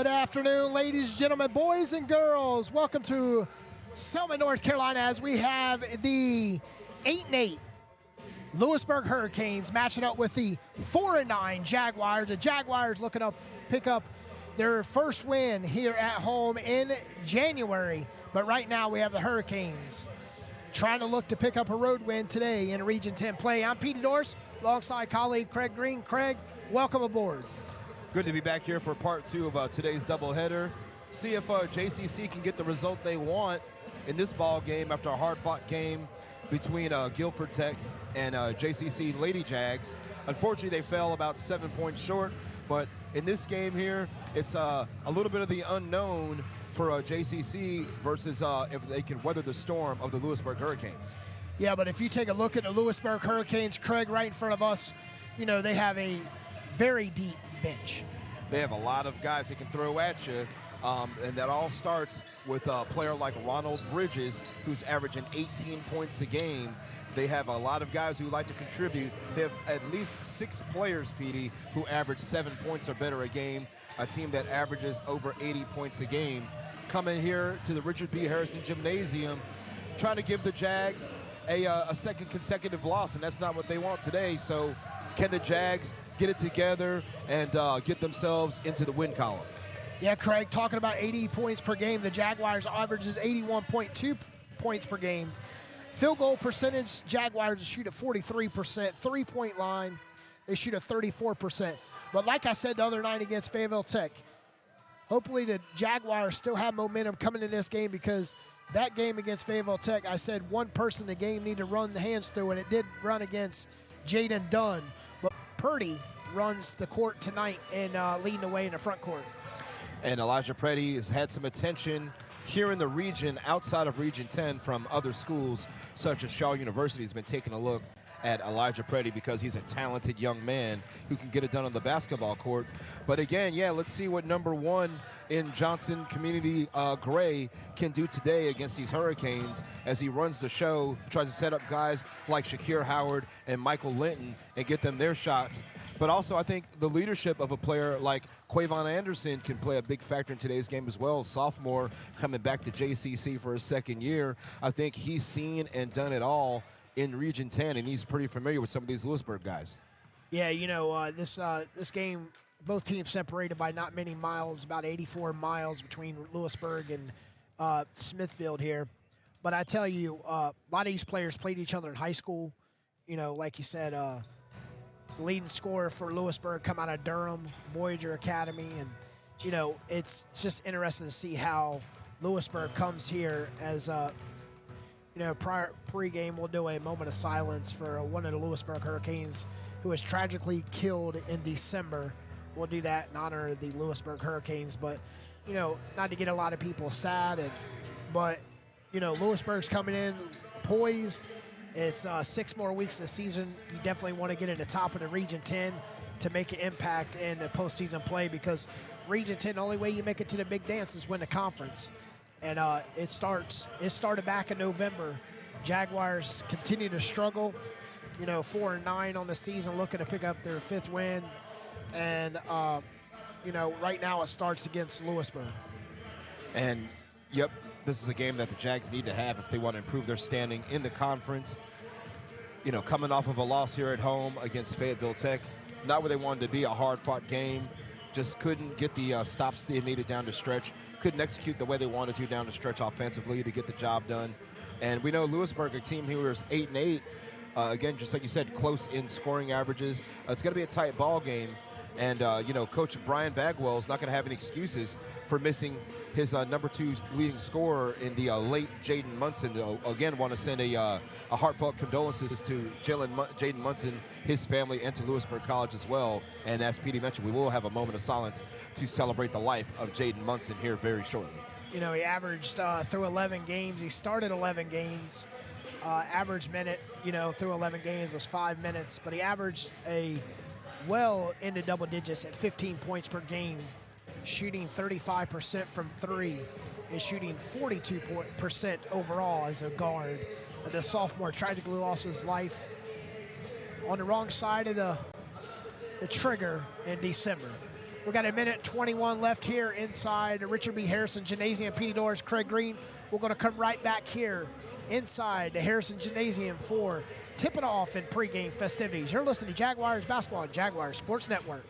Good afternoon, ladies and gentlemen, boys and girls. Welcome to Selma, North Carolina, as we have the 8-8 Louisburg Hurricanes matching up with the 4-9 Jaguars. The Jaguars looking to pick up their first win here at home in January. But right now we have the Hurricanes trying to look to pick up a road win today in Region 10 play. I'm Petey Dorse, alongside colleague Craig Green. Craig, welcome aboard. Good to be back here for part two of today's doubleheader. See if JCC can get the result they want in this ball game after a hard-fought game between Guilford Tech and JCC Lady Jags. Unfortunately, they fell about 7 points short, but in this game here, it's a little bit of the unknown for JCC versus if they can weather the storm of the Louisburg Hurricanes. Yeah, but if you take a look at the Louisburg Hurricanes, Craig, right in front of us, you know, they have a very deep bench. They have a lot of guys that can throw at you, and that all starts with a player like Ronald Bridges, who's averaging 18 points a game. They have a lot of guys who like to contribute. They have at least 6 players, Petey, who average 7 points or better a game, a team that averages over 80 points a game. Coming here to the Richard B. Harrison Gymnasium, trying to give the Jags a second consecutive loss, and that's not what they want today. So can the Jags get it together and get themselves into the win column? Yeah, Craig, talking about 80 points per game, the Jaguars averages 81.2 points per game. Field goal percentage, Jaguars shoot at 43%. Three-point line, they shoot at 34%. But like I said the other night against Fayetteville Tech, hopefully the Jaguars still have momentum coming in this game, because that game against Fayetteville Tech, I said one person in the game needed to run the hands through, and it did run against Jaden Dunn. But Purdy runs the court tonight and leading the way in the front court. And Elijah Preddy has had some attention here in the region, outside of Region 10, from other schools such as Shaw University has been taking a look at Elijah Preddy because he's a talented young man who can get it done on the basketball court. But again, yeah, let's see what number 1 in Johnston Community Gray can do today against these Hurricanes as he runs the show, tries to set up guys like Shakir Howard and Michael Linton and get them their shots. But also, I think the leadership of a player like Quavon Anderson can play a big factor in today's game as well. Sophomore coming back to JCC for his second year. I think he's seen and done it all in Region 10, and he's pretty familiar with some of these Louisburg guys. Yeah, you know, this game, both teams separated by not many miles, about 84 miles between Louisburg and Smithfield here. But I tell you, a lot of these players played each other in high school. You know, like you said, the leading scorer for Lewisburg come out of Durham, Voyager Academy, and, you know, it's just interesting to see how Lewisburg comes here as, you know, pregame we'll do a moment of silence for one of the Louisburg Hurricanes who was tragically killed in December. We'll do that in honor of the Louisburg Hurricanes, but, you know, not to get a lot of people sad, but, you know, Louisburg's coming in poised. It's 6 more weeks of the season. You definitely want to get in the top of the Region 10 to make an impact in the postseason play, because Region 10, the only way you make it to the big dance is win the conference. And it started back in November. Jaguars continue to struggle, you know, 4-9 on the season, looking to pick up their 5th win. And, you know, right now it starts against Louisburg. And, yep, this is a game that the Jags need to have if they want to improve their standing in the conference. You know, coming off of a loss here at home against Fayetteville Tech, not where they wanted to be, a hard-fought game. Just couldn't get the stops they needed down the stretch. Couldn't execute the way they wanted to down the stretch offensively to get the job done. And we know Louisburg, a team who is 8-8, again, just like you said, close in scoring averages. It's going to be a tight ball game. And, you know, Coach Brian Bagwell is not going to have any excuses for missing his number 2 leading scorer in the late Jaden Munson. Again, want to send a heartfelt condolences to Jaden Munson, his family, and to Louisburg College as well. And as Petey mentioned, we will have a moment of silence to celebrate the life of Jaden Munson here very shortly. You know, he averaged through 11 games. He started 11 games. Average minute, you know, through 11 games was 5 minutes. But he averaged well into double digits at 15 points per game, shooting 35% from 3 and shooting 42% overall as a guard. The sophomore tragically lost his life on the wrong side of the trigger in December. We've got a minute 21 left here inside the Richard B. Harrison Gymnasium. Petey Doors, Craig Green. We're going to come right back here inside the Harrison Gymnasium for tip it off in pregame festivities. You're listening to Jaguars Basketball on Jaguars Sports Network.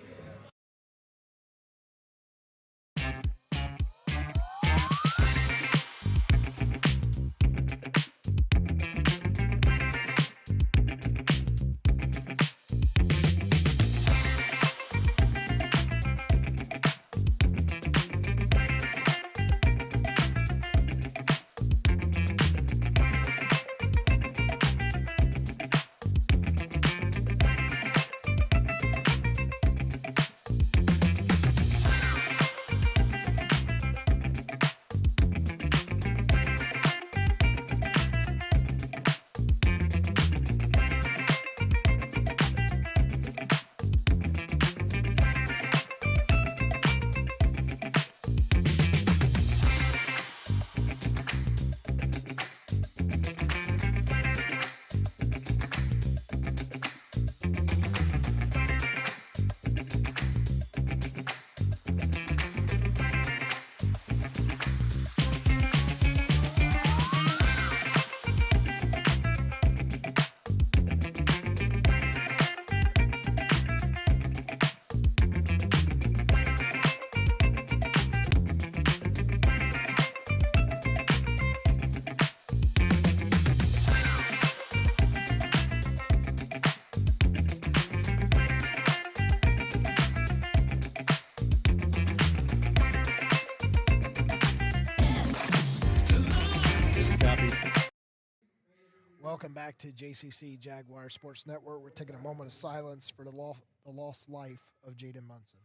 Welcome back to JCC Jaguar Sports Network. We're taking a moment of silence for the lost life of Jaden Munson.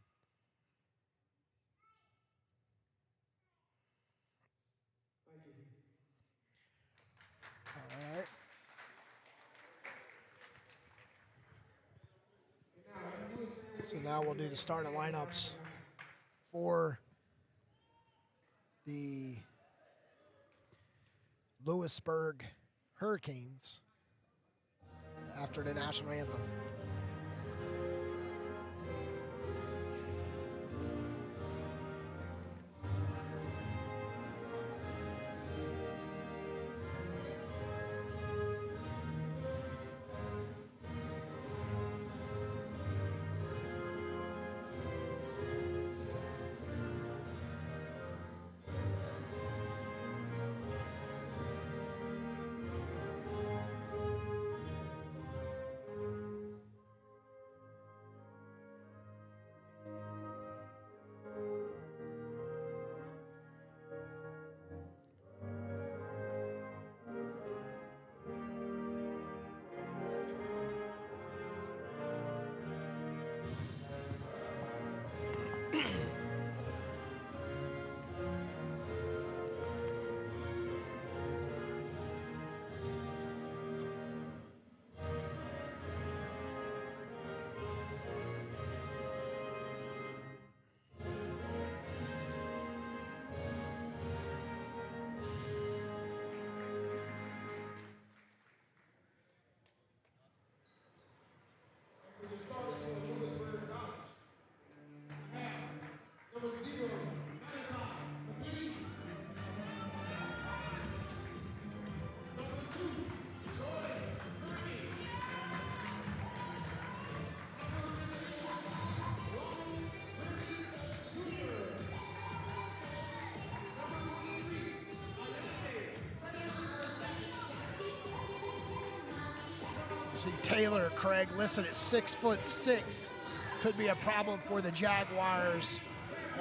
All right. So now we'll do the starting lineups for the Louisburg Hurricanes after the national anthem. See Taylor, Craig, listed at 6'6", could be a problem for the Jaguars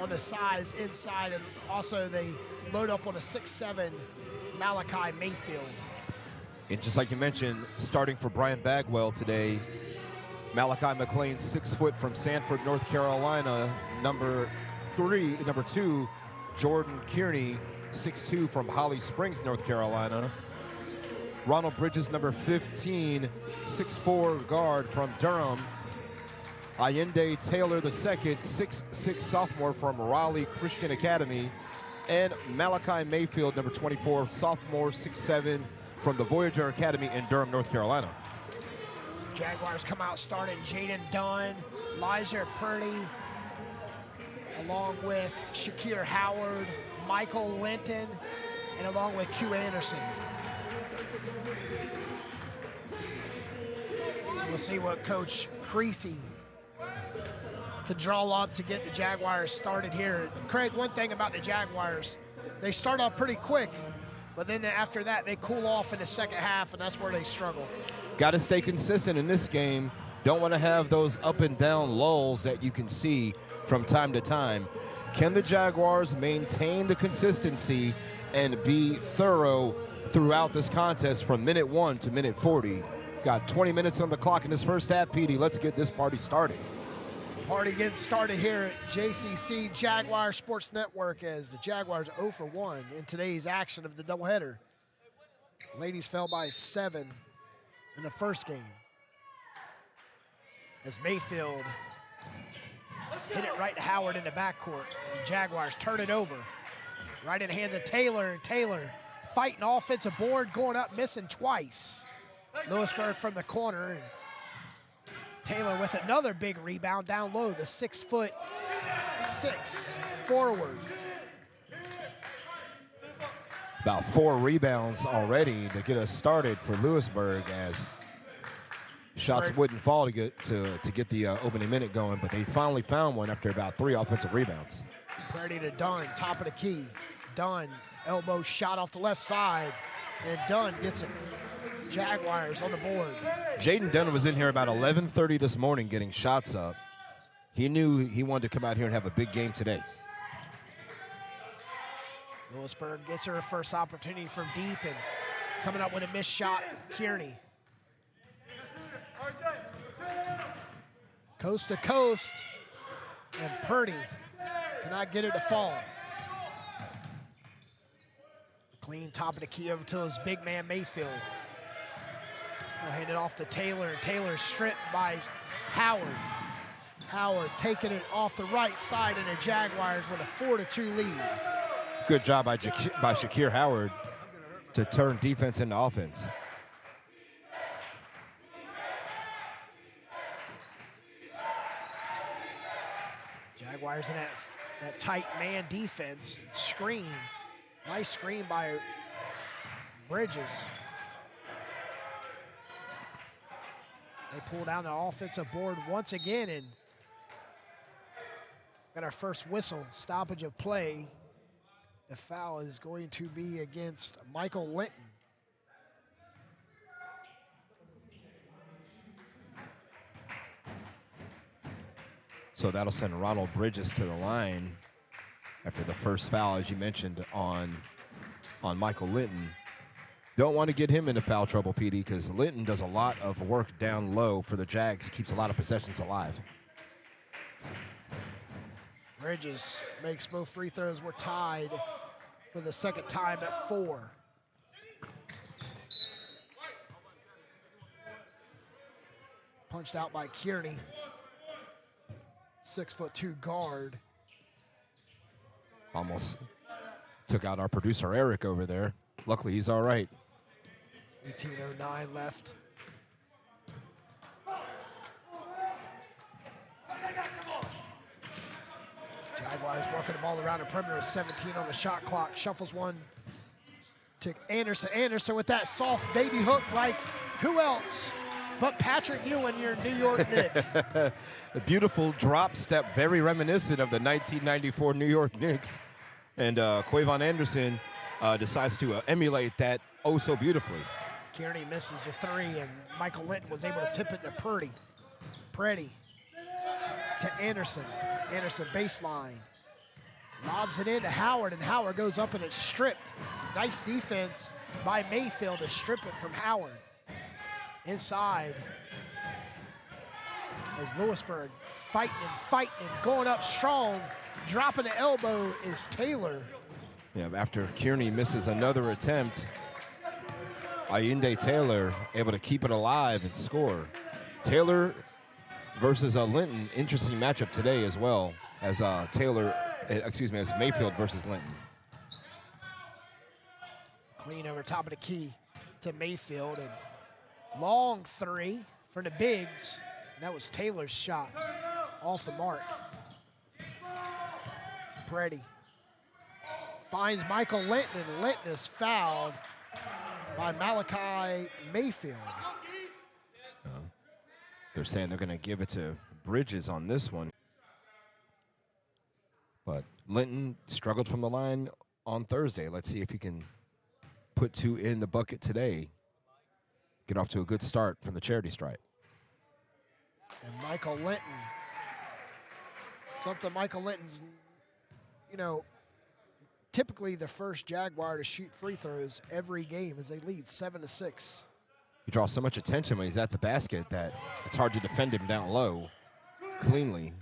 on the size inside, and also they load up on a 6'7" Malachi Mayfield. And just like you mentioned, starting for Brian Bagwell today, Malachi McLean, 6 foot from Sanford, North Carolina. Number 2, Jordan Kearney, 6'2" from Holly Springs, North Carolina. Ronald Bridges, number 15, 6'4" guard from Durham. Allende Taylor II, 6'6" sophomore from Raleigh Christian Academy. And Malachi Mayfield, number 24, sophomore, 6'7", from the Voyager Academy in Durham, North Carolina. Jaguars come out starting Jaden Dunn, Lizer Purdy, along with Shakir Howard, Michael Linton, and along with Q Anderson. So we'll see what Coach Creasy can draw up to get the Jaguars started here. Craig, one thing about the Jaguars, they start off pretty quick, but then after that, they cool off in the second half, and that's where they struggle. Got to stay consistent in this game. Don't want to have those up and down lulls that you can see from time to time. Can the Jaguars maintain the consistency and be thorough throughout this contest from minute 1 to minute 40? Got 20 minutes on the clock in this first half, Petey. Let's get this party started. Party getting started here at JCC Jaguar Sports Network as the Jaguars 0 for 1 in today's action of the doubleheader. Ladies fell by 7 in the first game, as Mayfield hit it right to Howard in the backcourt. The Jaguars turn it over. Right in the hands of Taylor, and Taylor fighting offensive board, going up, missing twice. Louisburg from the corner, and Taylor with another big rebound down low, the 6'6" forward. About 4 rebounds already to get us started for Louisburg, as shots wouldn't fall to get the opening minute going, but they finally found one after about 3 offensive rebounds. Ready to Dunn, top of the key. Dunn, elbow shot off the left side, and Dunn gets it. Jaguars on the board. Jaden Dunn was in here about 11:30 this morning getting shots up. He knew he wanted to come out here and have a big game today. Louisburg gets her first opportunity from deep, and coming up with a missed shot, Kearney. Coast to coast, and Purdy cannot get it to fall. Clean top of the key over to his big man Mayfield. He'll hand it off to Taylor, and Taylor stripped by Howard. Howard taking it off the right side, and the Jaguars with a 4-2 lead. Good job by Shakir Howard to turn defense into offense. Jaguars in that tight man defense. Screen. Nice screen by Bridges. They pull down the offensive board once again, and got our first whistle, stoppage of play. The foul is going to be against Michael Linton. So that'll send Ronald Bridges to the line after the first foul, as you mentioned, on Michael Linton. Don't want to get him into foul trouble, PD, because Linton does a lot of work down low for the Jags, keeps a lot of possessions alive. Bridges makes both free throws. We're tied for the second time at 4. Punched out by Kearney. 6'2" guard. Almost took out our producer Eric over there. Luckily, he's all right. 18:09 left. Jaguars working the ball around the perimeter. 17 on the shot clock. Shuffles one to Anderson. Anderson with that soft baby hook, like who else but Patrick Ewing, your New York Knicks. A beautiful drop step, very reminiscent of the 1994 New York Knicks. And Quavon Anderson decides to emulate that oh so beautifully. Kearney misses the 3, and Michael Linton was able to tip it to Purdy. Purdy to Anderson. Anderson baseline. Lobs it into Howard, and Howard goes up and it's stripped. Nice defense by Mayfield to strip it from Howard. Inside, as Louisburg fighting and going up strong. Dropping the elbow is Taylor. Yeah, after Kearney misses another attempt, Ayinde Taylor able to keep it alive and score. Taylor versus Linton, interesting matchup today as well as as Mayfield versus Linton. Clean over top of the key to Mayfield, and long 3 for the bigs. And that was Taylor's shot off the mark. Preddy finds Michael Linton, and Linton is fouled by Malachi Mayfield. They're saying they're going to give it to Bridges on this one. But Linton struggled from the line on Thursday. Let's see if he can put 2 in the bucket today. Get off to a good start from the charity stripe. And Michael Linton. Something Michael Linton's, you know, typically the first Jaguar to shoot free throws every game as they lead 7-6. He draws so much attention when he's at the basket that it's hard to defend him down low cleanly.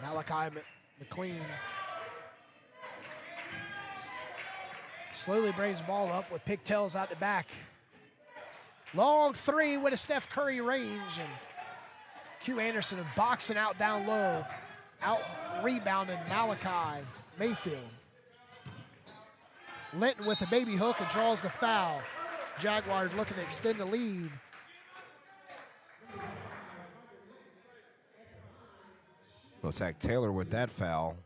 Malachi McLean slowly brings the ball up with pigtails out the back. Long 3 with a Steph Curry range, and Q Anderson boxing out down low, out rebounding Malachi Mayfield. Linton with a baby hook and draws the foul. Jaguars looking to extend the lead. Well, Zach Taylor with that foul.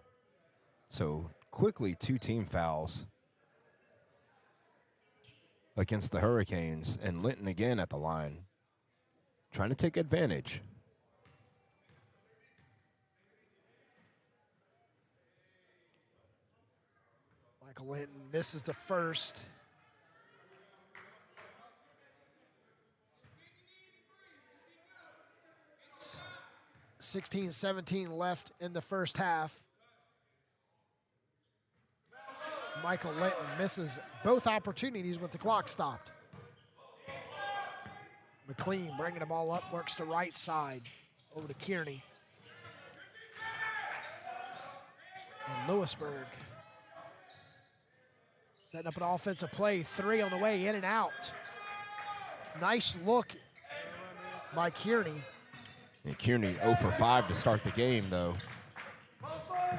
So quickly 2 team fouls against the Hurricanes, and Linton again at the line, trying to take advantage. Michael Linton misses the first. It's 16-17 left in the first half. Michael Linton misses both opportunities with the clock stopped. McLean bringing the ball up, works the right side over to Kearney. And Louisburg setting up an offensive play, 3 on the way, in and out. Nice look by Kearney. And Kearney 0 for 5 to start the game, though.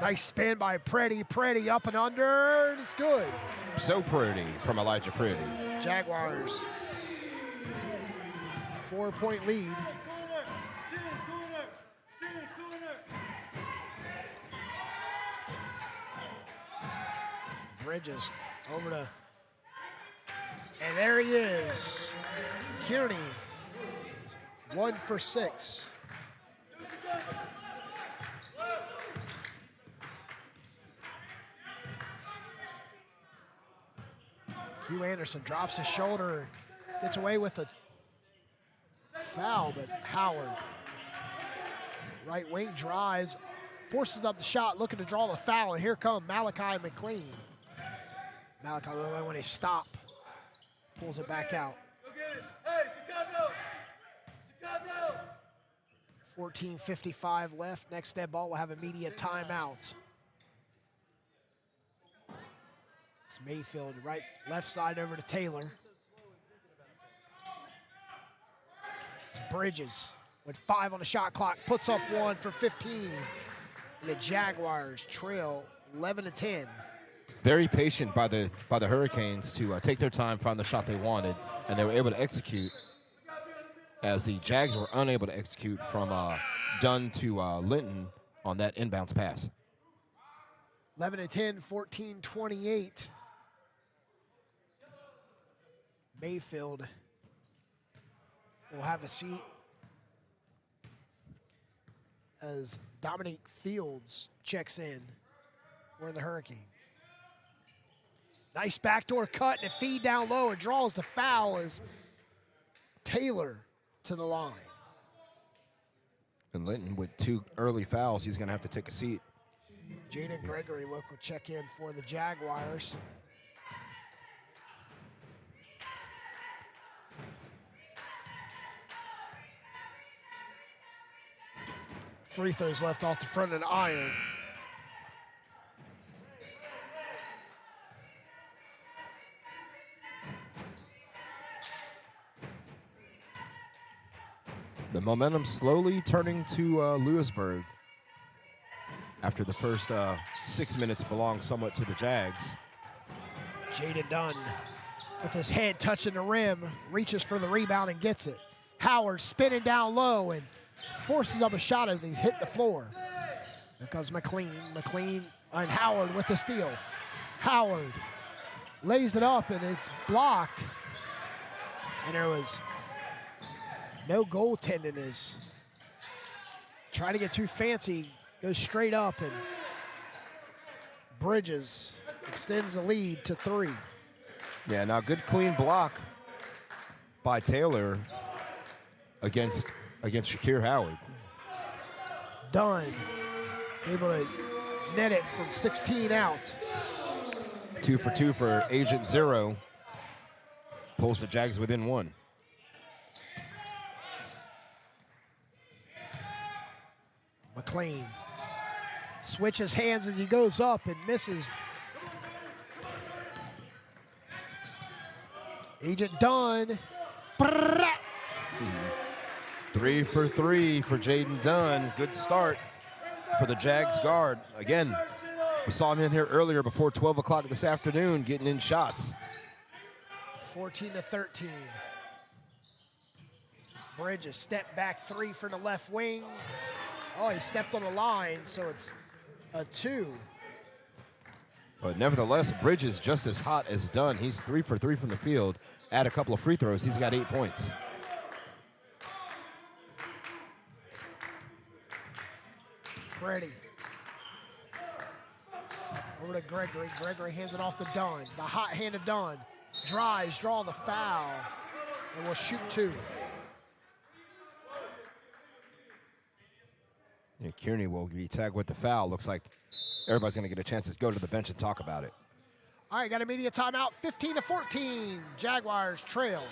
Nice spin by Preddy. Preddy up and under, and it's good. So pretty from Elijah Pretty. Jaguars, 4-point lead. Bridges over to, and there he is. Kearney, 1 for 6. Q Anderson drops his shoulder, gets away with a foul, but Howard, right wing drives, forces up the shot, looking to draw the foul, and here come Malachi McLean. Malachi, when they stop, pulls it back out. Hey, Chicago! Chicago! 14:55 left. Next dead ball will have immediate timeout. It's Mayfield, right, left side over to Taylor. It's Bridges with 5 on the shot clock, puts up 1 for 15. And the Jaguars trail 11-10. Very patient by the Hurricanes to take their time, find the shot they wanted, and they were able to execute, as the Jags were unable to execute from Dunn to Linton on that inbounds pass. 11-10, 14-28. Mayfield will have a seat as Dominique Fields checks in for the Hurricanes. Nice backdoor cut and a feed down low, and draws the foul as Taylor to the line. And Linton with 2 early fouls, he's going to have to take a seat. Jaden Gregory will check in for the Jaguars. Free throws left off the front of the iron. The momentum slowly turning to Louisburg after the first 6 minutes belonged somewhat to the Jags. Jaden Dunn with his head touching the rim, reaches for the rebound and gets it. Howard spinning down low and forces up a shot as he's hit the floor. Here comes McLean. McLean and Howard with the steal. Howard lays it up, and it's blocked. And there was no goaltending. Is trying to get too fancy, goes straight up, and Bridges extends the lead to 3. Yeah, now good clean block by Taylor against Shakir Howard. Dunn is able to net it from 16 out. 2 for 2 for Agent Zero. Pulls the Jags within 1. McLean switches hands as he goes up and misses. Agent Dunn. 3 for 3 for Jaden Dunn. Good start for the Jags guard. Again, we saw him in here earlier before 12 o'clock this afternoon getting in shots. 14-13. Bridges step back 3 for the left wing. Oh, he stepped on the line, so it's a 2. But nevertheless, Bridges just as hot as Dunn. He's 3 for 3 from the field. Add a couple of free throws, he's got 8 points. Ready. Over to Gregory. Gregory hands it off to Dunn. The hot hand of Dunn. Drives, draw the foul, and will shoot 2. Yeah, Kearney will be tagged with the foul. Looks like everybody's going to get a chance to go to the bench and talk about it. All right, got a media timeout, 15-14. Jaguars trail.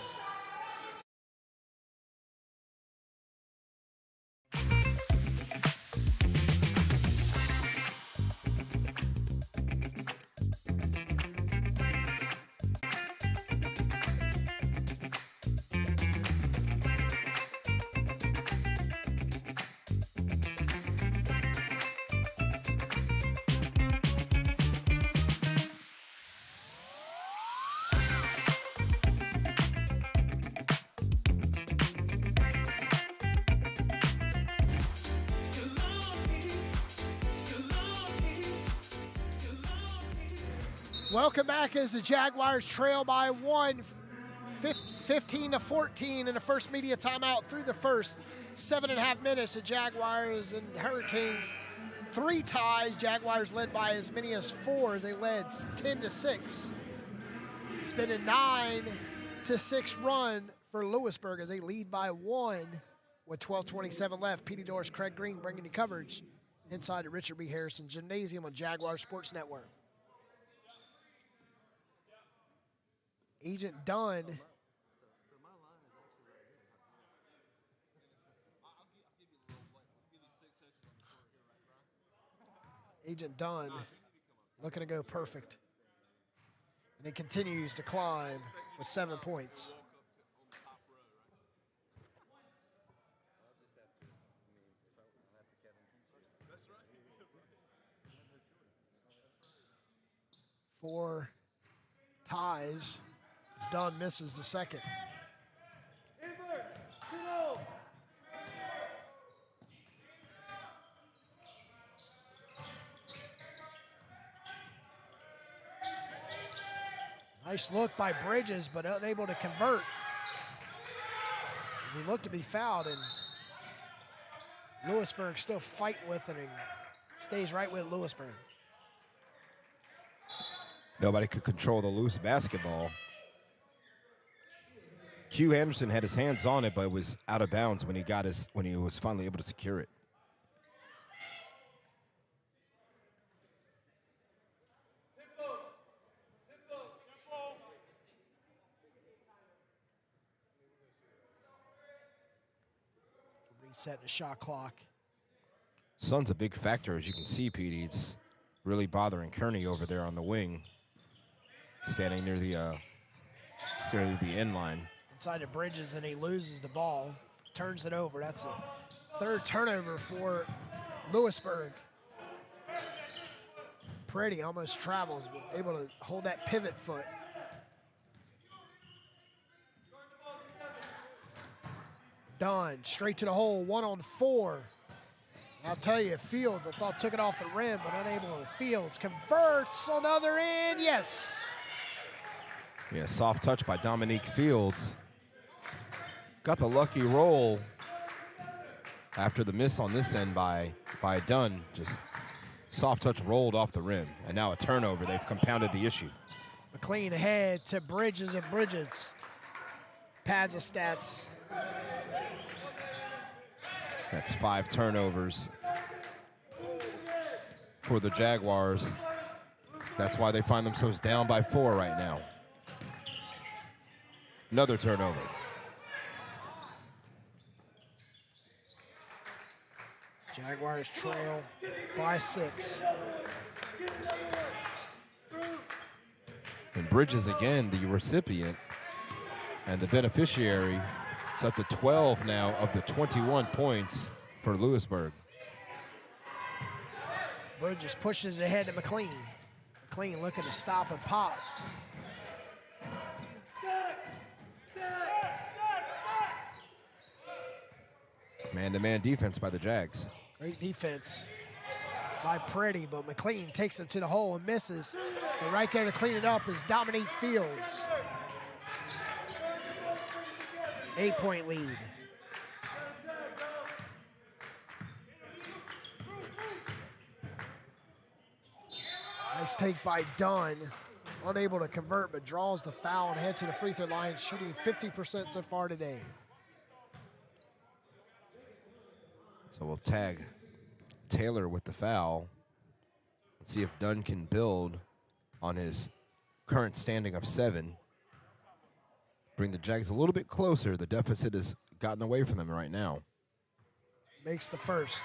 Welcome back as the Jaguars trail by 1, 15-14 in the first media timeout through the first 7.5 minutes. The Jaguars and Hurricanes 3 ties. Jaguars led by as many as 4 as they led 10-6. It's been a 9-6 run for Louisburg as they lead by 1 with 12:27 left. PD Doors, Craig Green bringing you coverage inside the Richard B. Harrison Gymnasium on Jaguar Sports Network. Agent Dunn looking to go perfect. And it continues to climb with 7 points. Four ties. Dunn misses the second. Nice look by Bridges, but unable to convert as he looked to be fouled, and Louisburg still fighting with it and stays right with Louisburg. Nobody could control the loose basketball. Q Anderson had his hands on it, but it was out of bounds when he was finally able to secure it. Reset the shot clock. Sun's a big factor, as you can see, PD. It's really bothering Kearney over there on the wing, standing near the end line. Inside of Bridges, and he loses the ball, turns it over. That's a third turnover for Louisburg. Pretty almost travels, but able to hold that pivot foot. Dunn straight to the hole, 1-on-4. I'll tell you, Fields, I thought took it off the rim, but unable to. Fields converts on the other end. Yes. Yeah, soft touch by Dominique Fields. Got the lucky roll after the miss on this end by Dunn. Just soft touch rolled off the rim. And now a turnover. They've compounded the issue. McLean ahead to Bridges, and Bridges pads the stats. That's 5 turnovers for the Jaguars. That's why they find themselves down by 4 right now. Another turnover. Jaguars trail by 6. And Bridges again, the recipient and the beneficiary. It's up to 12 now of the 21 points for Louisburg. Bridges pushes it ahead to McLean. McLean looking to stop and pop. Man-to-man defense by the Jags. Great defense by Pretty, but McLean takes him to the hole and misses. And right there to clean it up is Dominique Fields. 8-point lead. Nice take by Dunn. Unable to convert, but draws the foul and heads to the free throw line, shooting 50% so far today. So we'll tag Taylor with the foul. Let's see if Dunn can build on his current standing of 7. Bring the Jags a little bit closer. The deficit has gotten away from them right now. Makes the first.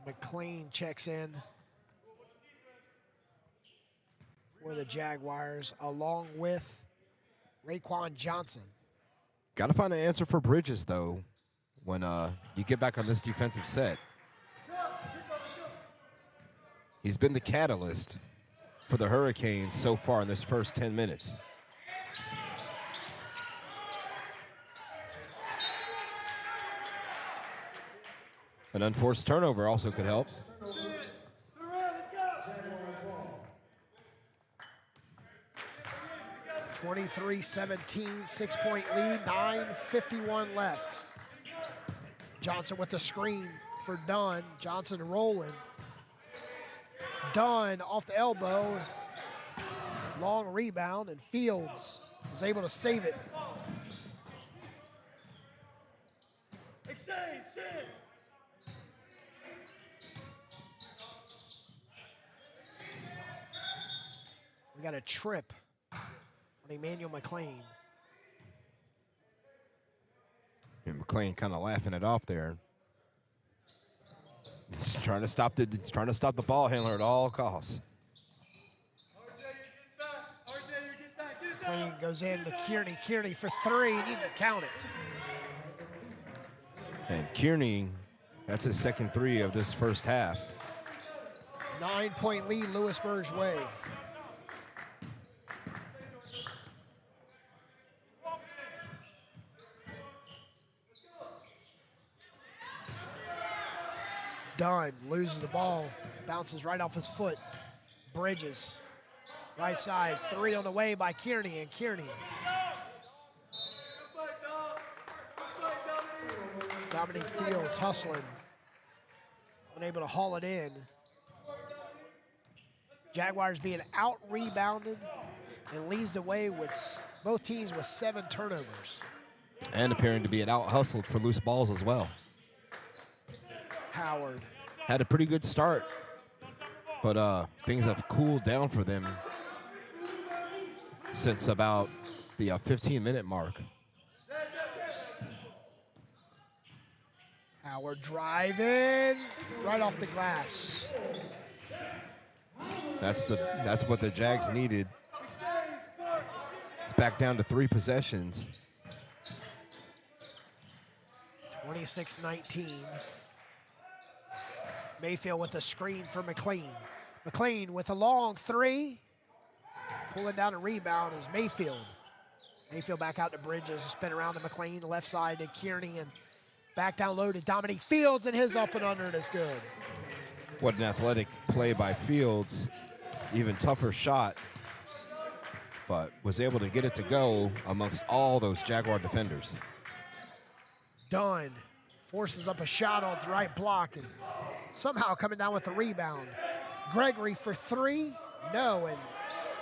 McLean checks in for the Jaguars, along with Raekwon Johnson. Got to find an answer for Bridges, though, when you get back on this defensive set. He's been the catalyst for the Hurricanes so far in this first 10 minutes. An unforced turnover also could help. 23-17, 6-point lead, 9:51 left. Johnson with the screen for Dunn. Johnson rolling. Dunn off the elbow. Long rebound, and Fields was able to save it. Exchange, shit. We got a trip on Emmanuel McLean. And McLean kind of laughing it off there. He's trying to stop the ball handler at all costs. McLean goes in to Kearney. Kearney for 3. Need to count it. And Kearney, that's his second 3 of this first half. 9-point lead Louisburg's way. Dunn loses the ball, bounces right off his foot. Bridges, right side, 3 on the way by Kearney, and Kearney. Dominique Fields hustling, unable to haul it in. Jaguars being out-rebounded and leads the way with both teams with 7 turnovers. And appearing to be an out-hustled for loose balls as well. Howard. Had a pretty good start, but things have cooled down for them since about the 15-minute mark. Howard driving right off the glass. That's what the Jags needed. It's back down to 3 possessions. 26-19. Mayfield with the screen for McLean. McLean with a long 3. Pulling down a rebound is Mayfield. Mayfield back out to Bridges, spin around to McLean, left side to Kearney, and back down low to Dominique Fields, and his up and under it is good. What an athletic play by Fields. Even tougher shot, but was able to get it to go amongst all those Jaguar defenders. Dunn forces up a shot on the right block and somehow coming down with the rebound. Gregory for three, no, and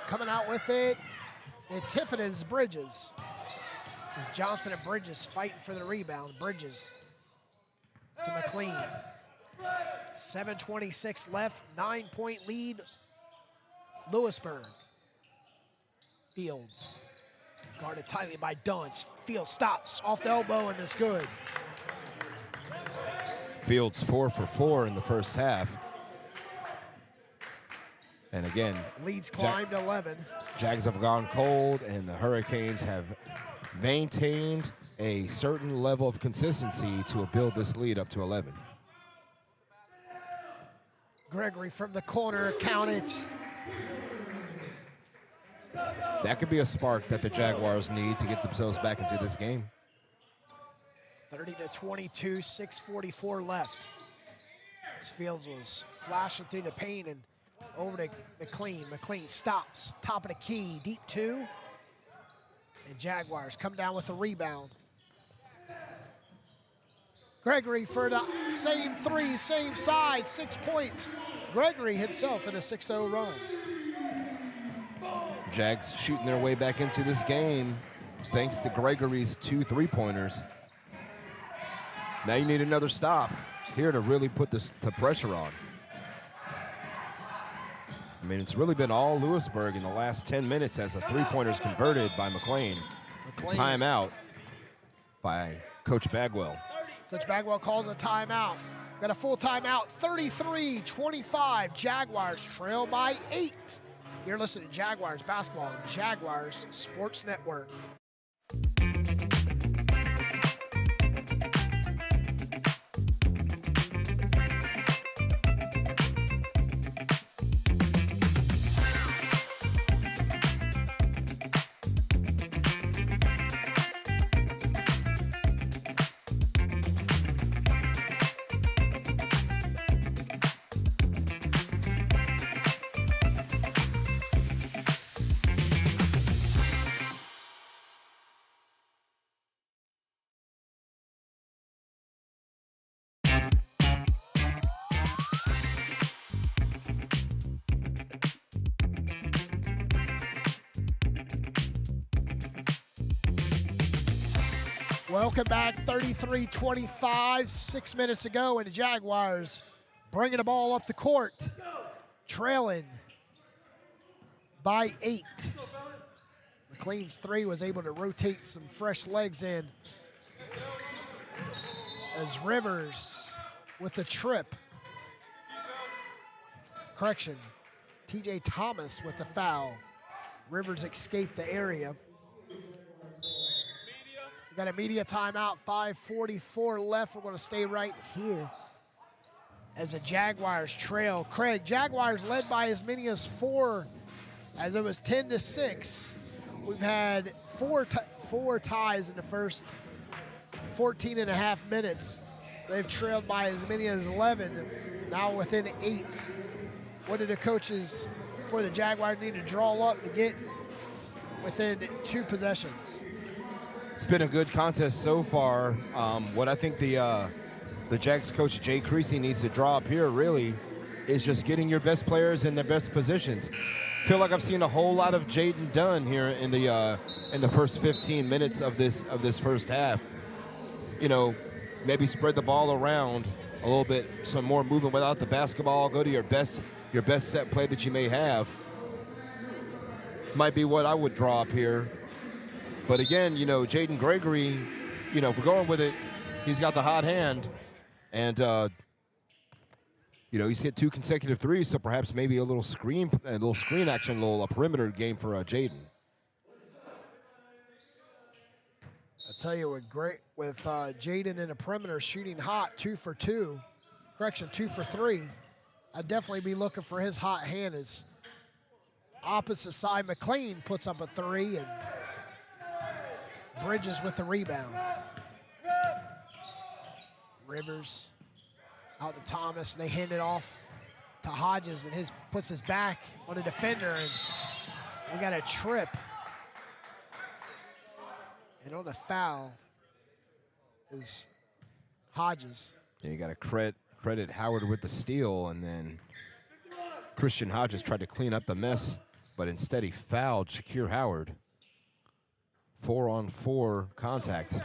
coming out with it, and tipping is Bridges. Johnston and Bridges fighting for the rebound. Bridges to McLean. 7:26 left, 9-point lead, Louisburg. Fields guarded tightly by Dunn. Fields stops off the elbow and is good. Fields 4 for 4 in the first half. And again, leads climbed to 11. Jags have gone cold, and the Hurricanes have maintained a certain level of consistency to build this lead up to 11. Gregory from the corner, count it. That could be a spark that the Jaguars need to get themselves back into this game. 30-22, 6:44 left. This Fields was flashing through the paint and over to McLean. McLean stops, top of the key, deep two. And Jaguars come down with the rebound. Gregory for the same three, same side, 6 points. Gregory himself in a 6-0 run. Jags shooting their way back into this game thanks to Gregory's 2 3-pointers. Now you need another stop here to really put the pressure on. I mean, it's really been all Louisburg in the last 10 minutes as a 3-pointer's converted by McLean. Timeout by Coach Bagwell. Coach Bagwell calls a timeout. Got a full timeout, 33-25. Jaguars trail by 8. You're listening to Jaguars basketball on Jaguars Sports Network. Welcome back, 33-25, 6 minutes ago, and the Jaguars bringing the ball up the court, trailing by 8. McLean's three was able to rotate some fresh legs in as Rivers with the trip. Correction, TJ Thomas with the foul. Rivers escaped the area. Got a media timeout, 5:44 left. We're going to stay right here as the Jaguars trail. Craig, Jaguars led by as many as 4, as it was 10-6. We've had four ties in the first 14 and a half minutes. They've trailed by as many as 11, now within 8. What do the coaches for the Jaguars need to draw up to get within 2 possessions? It's been a good contest so far. What I think the Jags coach, Jay Creasy, needs to draw up here really is just getting your best players in their best positions. Feel like I've seen a whole lot of Jaden Dunn here in the first 15 minutes of this first half. You know, maybe spread the ball around a little bit, some more movement without the basketball. Go to your best set play that you may have. Might be what I would draw up here. But again, you know, Jaden Gregory, you know, if we're going with it, he's got the hot hand. And, you know, he's hit 2 consecutive threes, so perhaps maybe a little screen action, a little perimeter game for Jaden. I'll tell you what, great with Jaden in the perimeter shooting hot, 2 for 2. Correction, 2 for 3. I'd definitely be looking for his hot hand as opposite side McLean puts up a 3 and Bridges with the rebound. Rivers out to Thomas, and they hand it off to Hodges, and puts his back on the defender, and we got a trip. And on the foul is Hodges. Yeah, you got to credit Howard with the steal, and then Christian Hodges tried to clean up the mess, but instead he fouled Shakir Howard. 4-on-4 contact.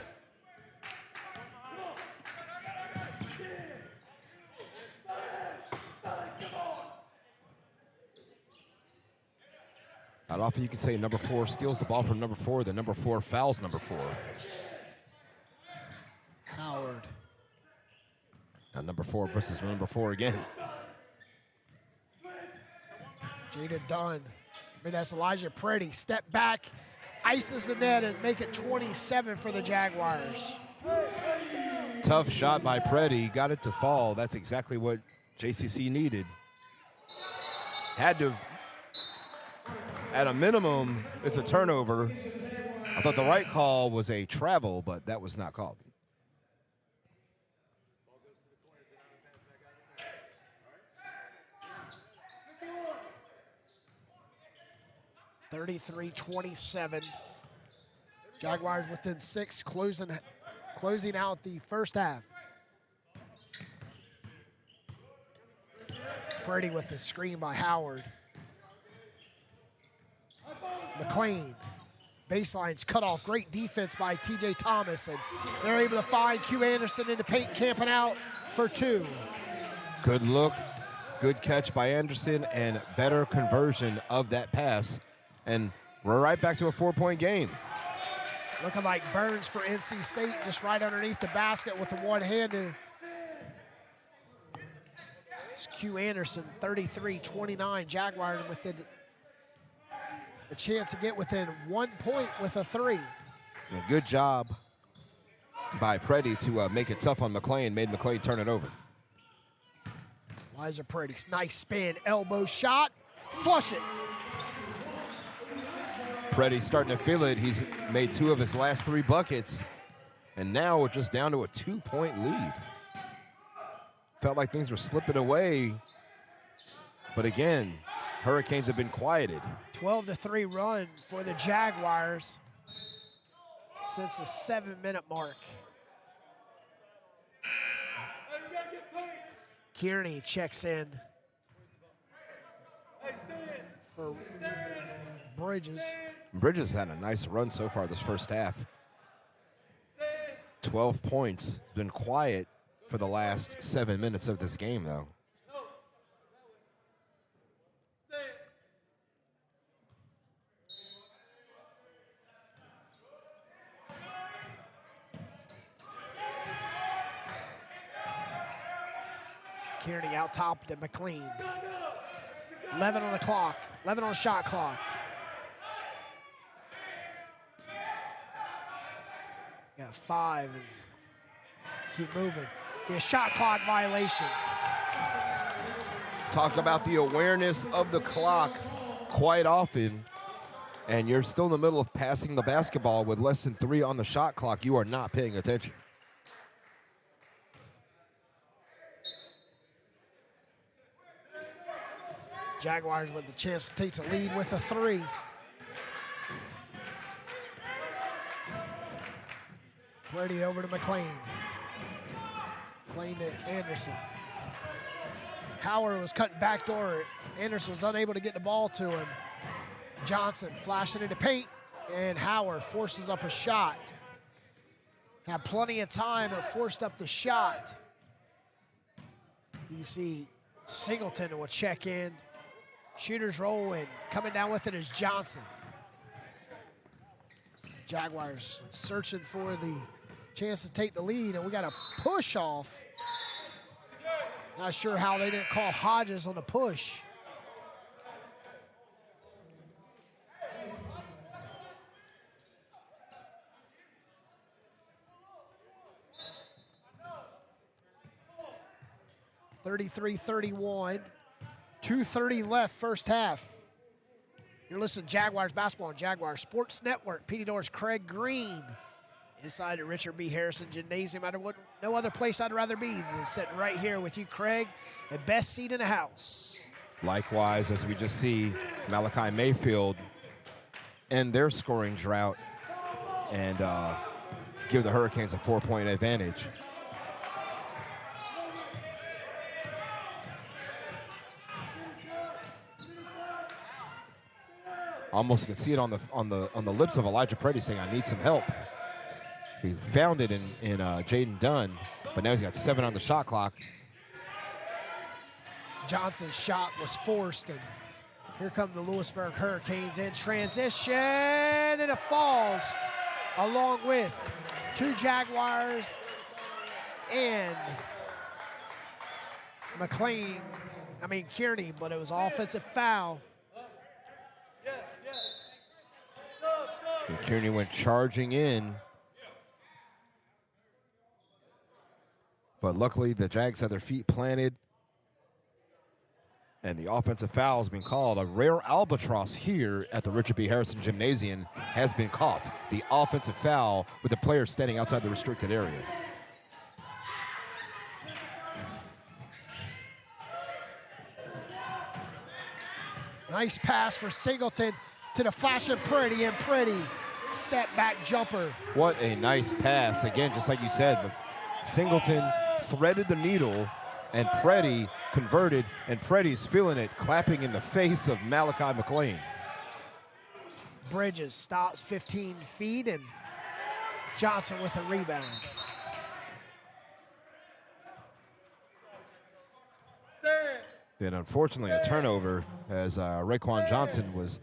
Not often you can say number 4 steals the ball from number 4, then number 4 fouls number 4. Howard. Now number 4 versus number 4 again. Jada Dunn. I mean, that's Elijah Preddy. Step back, ices the net, and make it 27 for the Jaguars. Tough shot by Preddy. Got it to fall. That's exactly what JCC needed. Had to, at a minimum, it's a turnover. I thought the right call was a travel, but that was not called. (33-27). Jaguars within 6, closing out the first half. Brady with the screen by Howard. McLean. Baseline's cut off. Great defense by TJ Thomas, and they're able to find Q Anderson in the paint, camping out for 2. Good look, good catch by Anderson, and better conversion of that pass. And we're right back to a 4-point game. Looking like Burns for NC State, just right underneath the basket with the one-hander. It's Q Anderson, 33-29. Jaguars with the chance to get within 1 point with a 3. And good job by Preddy to make it tough on McLean, made McLean turn it over. Elijah Preddy, nice spin, elbow shot, flush it. Preddy's starting to feel it. He's made 2 of his last 3 buckets, and now we're just down to a 2-point lead. Felt like things were slipping away, but again, Hurricanes have been quieted. 12-3 run for the Jaguars since the 7-minute mark. Kearney checks in for Bridges. Bridges had a nice run so far this first half. 12 points. Been quiet for the last 7 minutes of this game, though. Kearney out top to McLean. 11 on the clock, 11 on the shot clock. Got 5 and keep moving. Be a shot clock violation. Talk about the awareness of the clock quite often, and you're still in the middle of passing the basketball with less than 3 on the shot clock. You are not paying attention. Jaguars with the chance to take the lead with a 3. Brady over to McLean. McLean to Anderson. Howard was cutting backdoor. Anderson was unable to get the ball to him. Johnston flashing into paint, and Howard forces up a shot. Had plenty of time, but forced up the shot. You see Singleton will check in. Shooters roll, and coming down with it is Johnson. Jaguars searching for the chance to take the lead, and we got a push off. Not sure how they didn't call Hodges on the push. (33-31). 2:30 left first half. You're listening to Jaguars basketball on Jaguars Sports Network. PD Doors Craig Green inside the Richard B. Harrison Gymnasium. No other place I'd rather be than sitting right here with you, Craig, the best seat in the house. Likewise, as we just see Malachi Mayfield end their scoring drought and give the Hurricanes a 4-point advantage. Almost could see it on the lips of Elijah Preddy saying, "I need some help." He found it in Jaden Dunn, but now he's got 7 on the shot clock. Johnson's shot was forced, and here come the Louisburg Hurricanes in transition, and it falls along with 2 Jaguars and Kearney, but it was offensive foul. And Kearney went charging in. But luckily, the Jags had their feet planted. And the offensive foul has been called. A rare albatross here at the Richard B. Harrison Gymnasium has been caught. The offensive foul with the player standing outside the restricted area. Nice pass for Singleton to the flash of Preddy, and Preddy step back jumper. What a nice pass. Again, just like you said, but Singleton threaded the needle and Preddy converted, and Preddy's feeling it, clapping in the face of Malachi McLean. Bridges stops 15 feet, and Johnson with a rebound. Then unfortunately a turnover as Raekwon Johnson was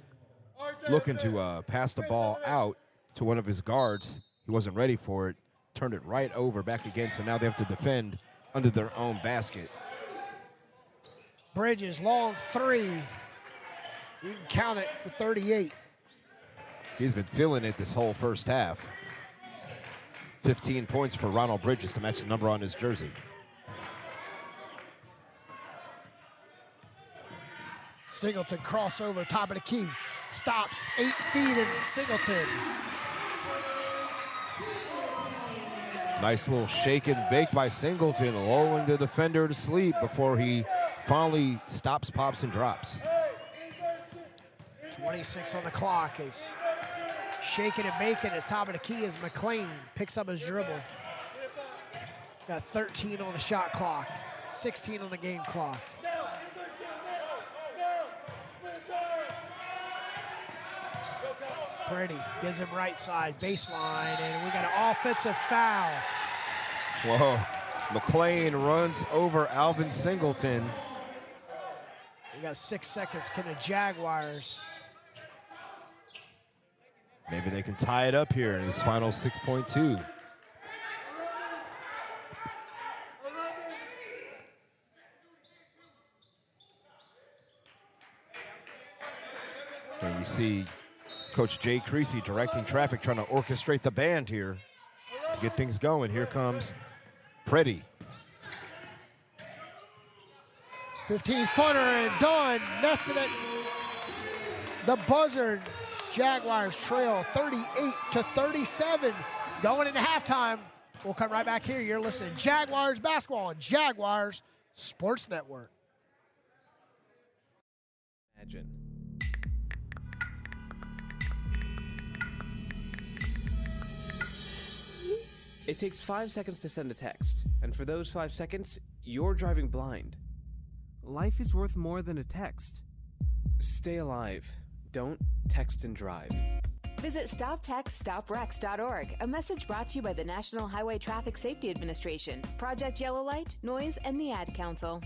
looking to pass the ball out to one of his guards. He wasn't ready for it, turned it right over back again, so now they have to defend under their own basket. Bridges, long 3. You can count it for 38. He's been feeling it this whole first half. 15 points for Ronald Bridges to match the number on his jersey. Singleton crossover, top of the key. Stops 8 feet, and Singleton. Nice little shake and bake by Singleton, lulling the defender to sleep before he finally stops, pops, and drops. 26 on the clock is shaking and baking at top of the key as McLean picks up his dribble. Got 13 on the shot clock, 16 on the game clock. Preddy gives him right side, baseline, and we got an offensive foul. Whoa, McLean runs over Alvin Singleton. We got 6 seconds. Can the Jaguars? Maybe they can tie it up here in this final 6.2. And you see Coach Jay Creasy directing traffic, trying to orchestrate the band here to get things going. Here comes Preddy. 15-footer and done. That's it. The buzzer. Jaguars trail 38-37. Going into halftime. We'll come right back here. You're listening to Jaguars basketball on Jaguars Sports Network. Imagine. It takes 5 seconds to send a text, and for those 5 seconds, you're driving blind. Life is worth more than a text. Stay alive. Don't text and drive. Visit StopTextStopWrecks.org, a message brought to you by the National Highway Traffic Safety Administration, Project Yellow Light, Noise, and the Ad Council.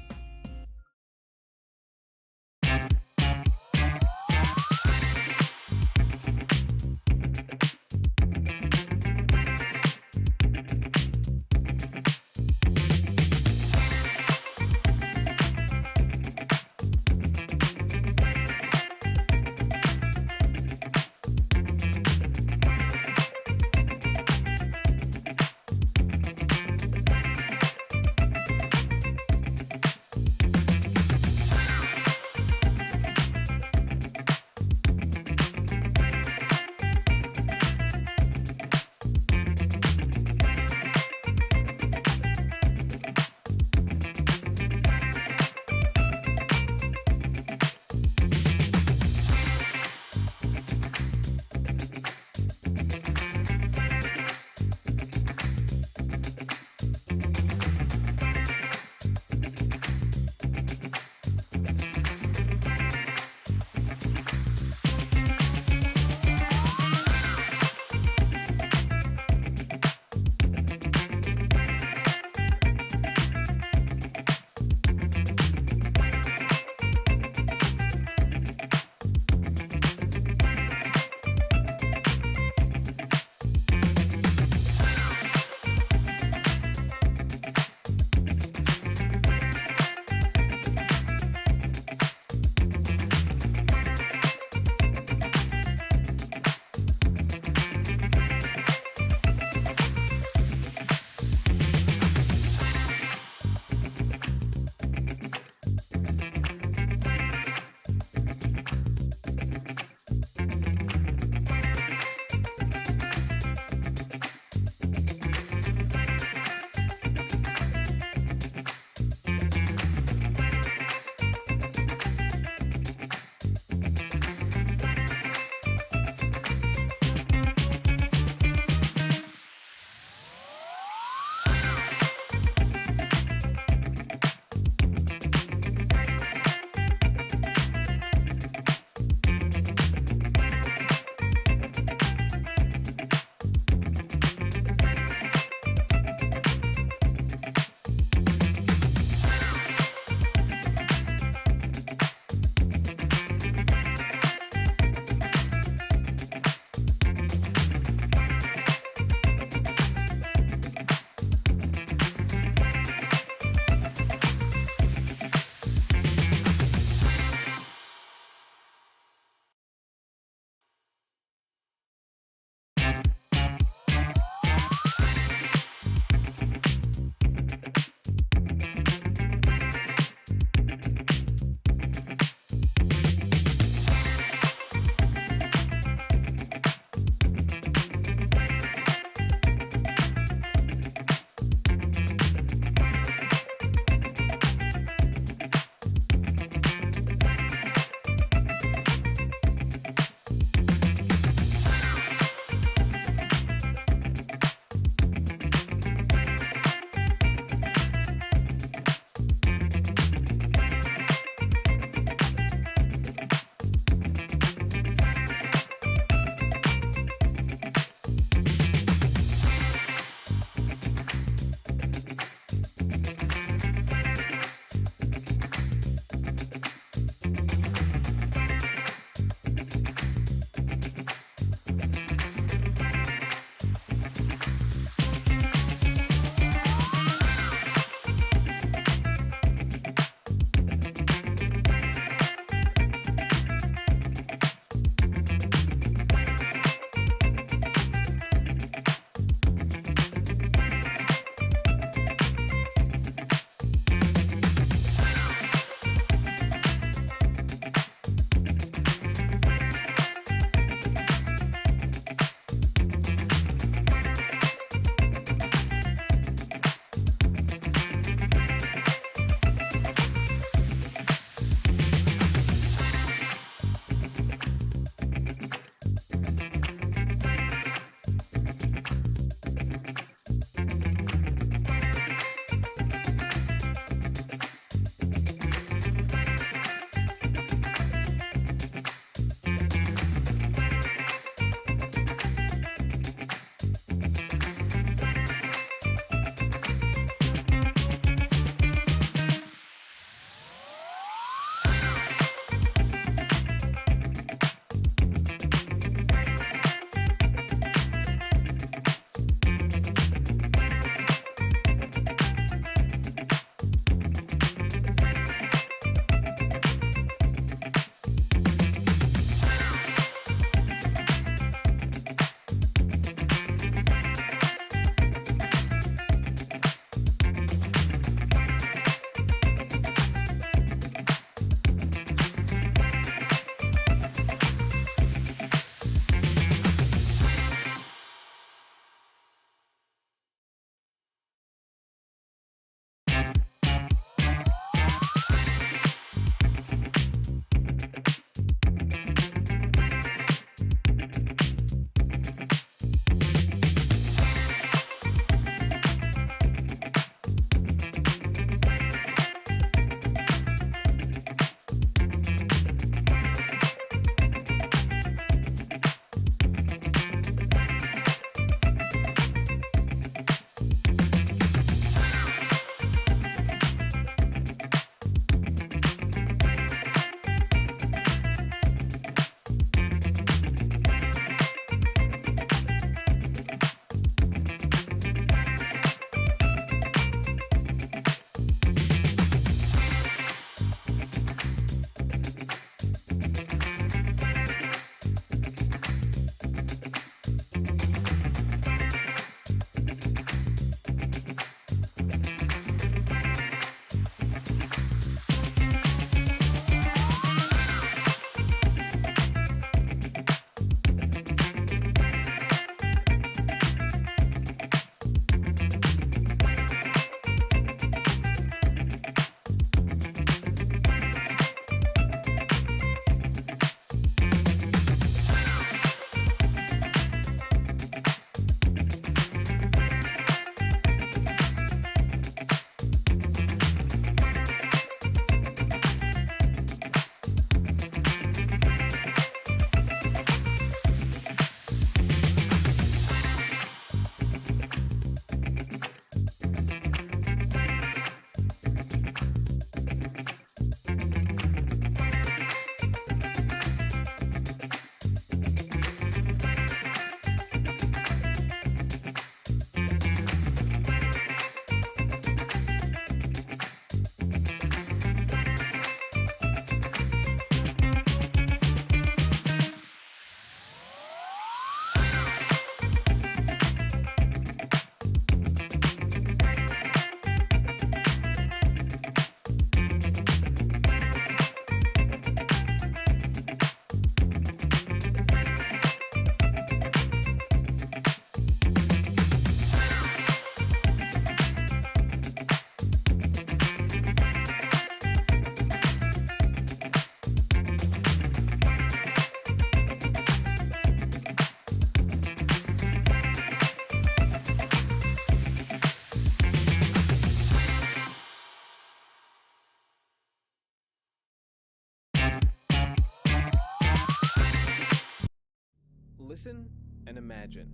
Listen and imagine.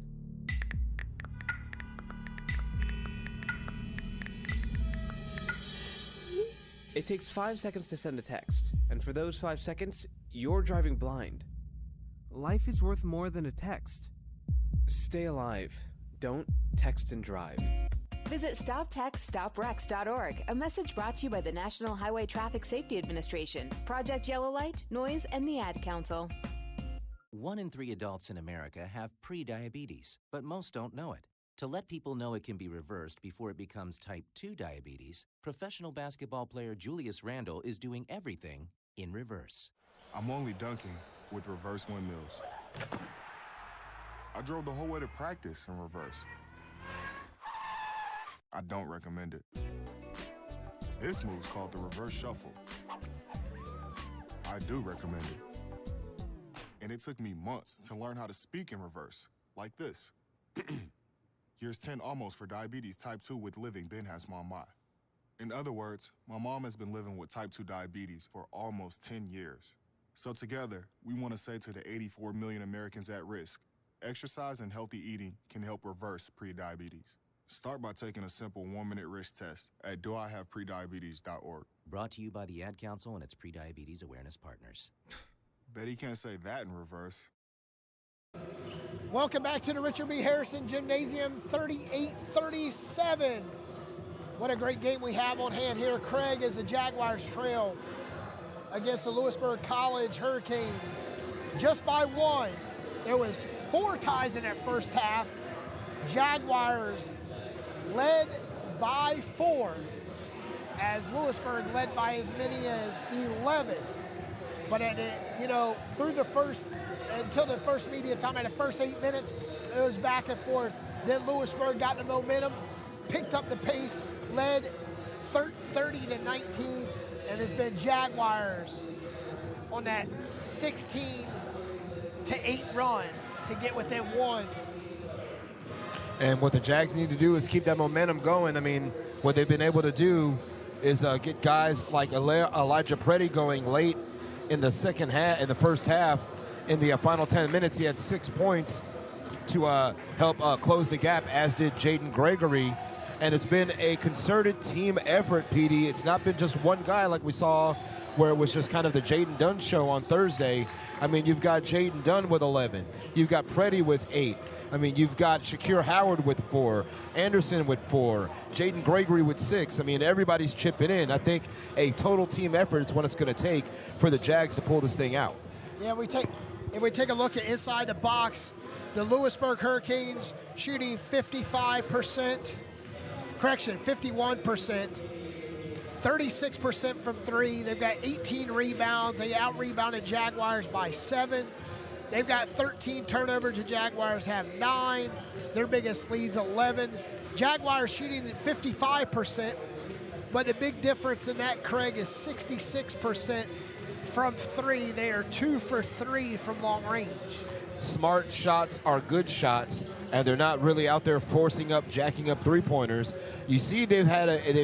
It takes 5 seconds to send a text, and for those 5 seconds, you're driving blind. Life is worth more than a text. Stay alive. Don't text and drive. Visit StopTextStopWrecks.org, a message brought to you by the National Highway Traffic Safety Administration, Project Yellow Light, Noise, and the Ad Council. 1 in 3 adults in America have prediabetes, but most don't know it. To let people know it can be reversed before it becomes type 2 diabetes, professional basketball player Julius Randle is doing everything in reverse. I'm only dunking with reverse windmills. I drove the whole way to practice in reverse. I don't recommend it. This move's called the reverse shuffle. I do recommend it. And it took me months to learn how to speak in reverse, like this. Years 10 almost for diabetes type 2 with living Ben has mama. In other words, my mom has been living with type 2 diabetes for almost 10 years. So together, we want to say to the 84 million Americans at risk, exercise and healthy eating can help reverse prediabetes. Start by taking a simple 1-minute risk test at doihaveprediabetes.org. Brought to you by the Ad Council and its prediabetes awareness partners. Bet he can't say that in reverse. Welcome back to the Richard B. Harrison Gymnasium, 38-37. What a great game we have on hand here, Craig, as the Jaguars trail against the Louisburg College Hurricanes just by 1. There was 4 ties in that first half. Jaguars led by 4, as Louisburg led by as many as 11. But through the first, until the first media time, in the first 8 minutes, it was back and forth. Then Louisburg got the momentum, picked up the pace, led 30-19, and it's been Jaguars on that 16-8 run to get within 1. And what the Jags need to do is keep that momentum going. I mean, what they've been able to do is get guys like Elijah Preddy going late in the second half, in the first half. In the final 10 minutes, he had 6 points to help close the gap, as did Jaden Gregory. And it's been a concerted team effort, PD. It's not been just one guy like we saw where it was just kind of the Jaden Dunn show on Thursday. I mean, you've got Jaden Dunn with 11. You've got Preddy with 8. I mean, you've got Shakir Howard with 4, Anderson with 4, Jaden Gregory with 6. I mean, everybody's chipping in. I think a total team effort is what it's going to take for the Jags to pull this thing out. Yeah, if we take a look at inside the box, the Louisburg Hurricanes shooting 51%, 36% from 3. They've got 18 rebounds. They out-rebounded Jaguars by 7. They've got 13 turnovers. The Jaguars have 9. Their biggest lead's 11. Jaguars shooting at 55%, but the big difference in that, Craig, is 66% from 3. They are 2 for 3 from long range. Smart shots are good shots, and they're not really out there forcing up, jacking up three-pointers. You see they've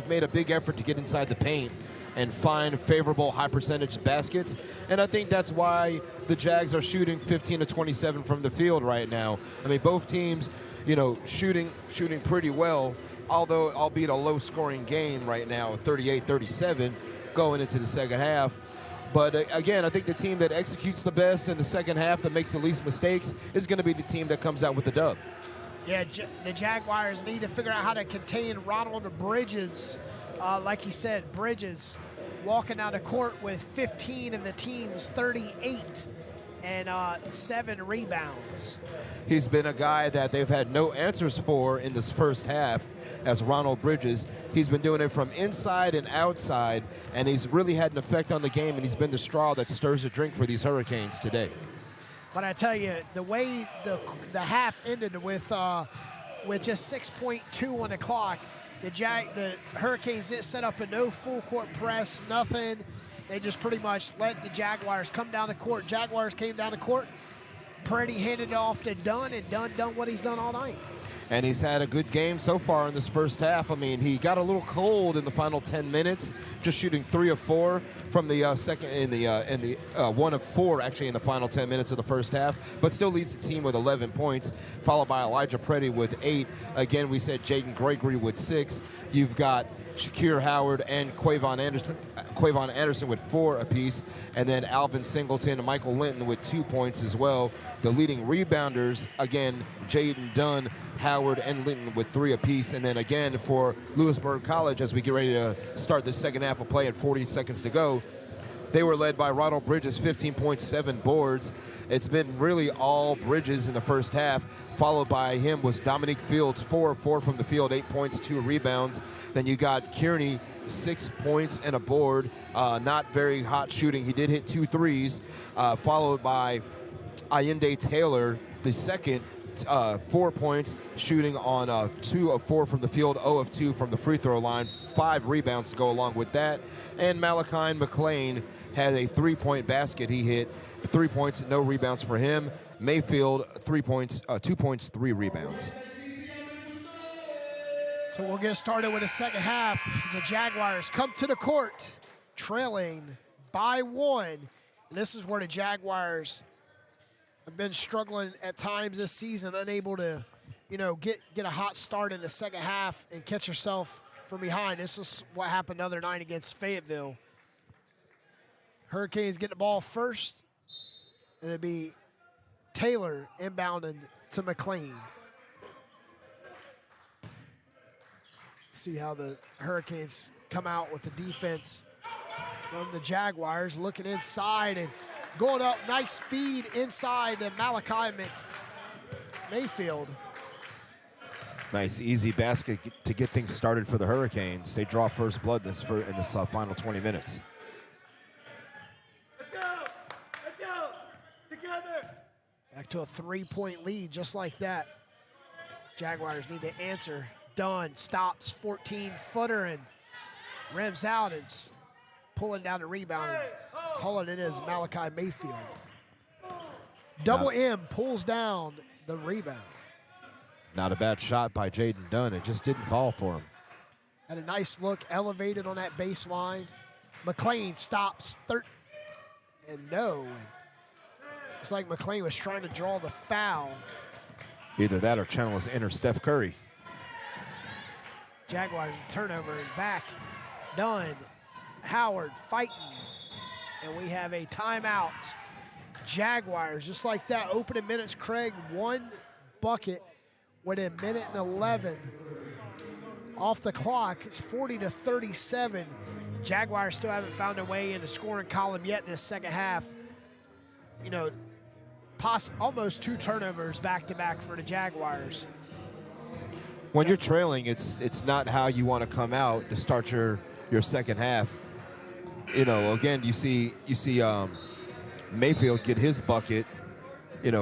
made a big effort to get inside the paint and find favorable high-percentage baskets, and I think that's why the Jags are shooting 15 to 27 from the field right now. I mean, both teams, shooting pretty well, although albeit a low-scoring game right now, 38-37, going into the second half. But again, I think the team that executes the best in the second half, that makes the least mistakes, is going to be the team that comes out with the dub. Yeah, the Jaguars need to figure out how to contain Ronald Bridges. Like he said, Bridges walking out of court with 15 of the team's 38 and 7 rebounds. He's been a guy that they've had no answers for in this first half as Ronald Bridges. He's been doing it from inside and outside, and he's really had an effect on the game, and he's been the straw that stirs the drink for these Hurricanes today. But I tell you, the way the half ended with just 6.2 on the clock, the Hurricanes didn't set up a no full court press, nothing. They just pretty much let the Jaguars come down the court. Jaguars came down the court. Preddy handed it off to Dunn, and Dunn done what he's done all night. and he's had a good game so far in this first half. I mean, he got a little cold in the final 10 minutes, just shooting 3 of 4 from the second in the 1 of 4 actually in the final 10 minutes of the first half, but still leads the team with 11 points, followed by Elijah Preddy with 8. Again, we said Jaden Gregory with 6. You've got Shakir Howard and Quavon Anderson with 4 apiece, and then Alvin Singleton and Michael Linton with 2 points as well. The leading rebounders, again, Jaden Dunn, Howard, and Linton with 3 apiece. And then again for Louisburg College, as we get ready to start the second half of play at 40 seconds to go, they were led by Ronald Bridges, 15 points, 7 boards. It's been really all Bridges in the first half. Followed by him was Dominique Fields, 4 of 4 from the field, 8 points, 2 rebounds. Then you got Kearney, 6 points and a board. Not very hot shooting. He did hit 2 threes. Followed by Allende Taylor, the second, 4 points, shooting on 2 of 4 from the field, 0 of 2 from the free throw line, 5 rebounds to go along with that. And Malachi McLean had a 3-point basket he hit, 3 points, no rebounds for him. Mayfield, 3 points, 2 points, 3 rebounds. So we'll get started with the second half. The Jaguars come to the court, trailing by 1. And this is where the Jaguars have been struggling at times this season, unable to, get a hot start in the second half and catch yourself from behind. This is what happened the other night against Fayetteville. Hurricanes get the ball first, and it'd be Taylor inbounding to McLean. See how the Hurricanes come out with the defense from the Jaguars, looking inside and going up. Nice feed inside to Malachi Mayfield. Nice, easy basket to get things started for the Hurricanes. They draw first blood in this final 20 minutes. Let's go! Together! Back to a 3-point lead, just like that. Jaguars need to answer. Dunn stops, 14-footer, and rims out and pulling down the rebound. And hauling it is Malachi Mayfield. Double M pulls down the rebound. Not a bad shot by Jaden Dunn. It just didn't fall for him. Had a nice look, elevated on that baseline. McLean stops, and no. It's like McLean was trying to draw the foul. Either that or channel his inner Steph Curry. Jaguars turnover and back. Dunn, Howard fighting. And we have a timeout. Jaguars, just like that, opening minutes, Craig, 1 bucket with a minute and 11 off the clock. It's 40-37. Jaguars still haven't found their way in the scoring column yet in the second half. Almost 2 turnovers back-to-back for the Jaguars. When you're trailing, it's not how you want to come out to start your second half. Again, you see Mayfield get his bucket. They're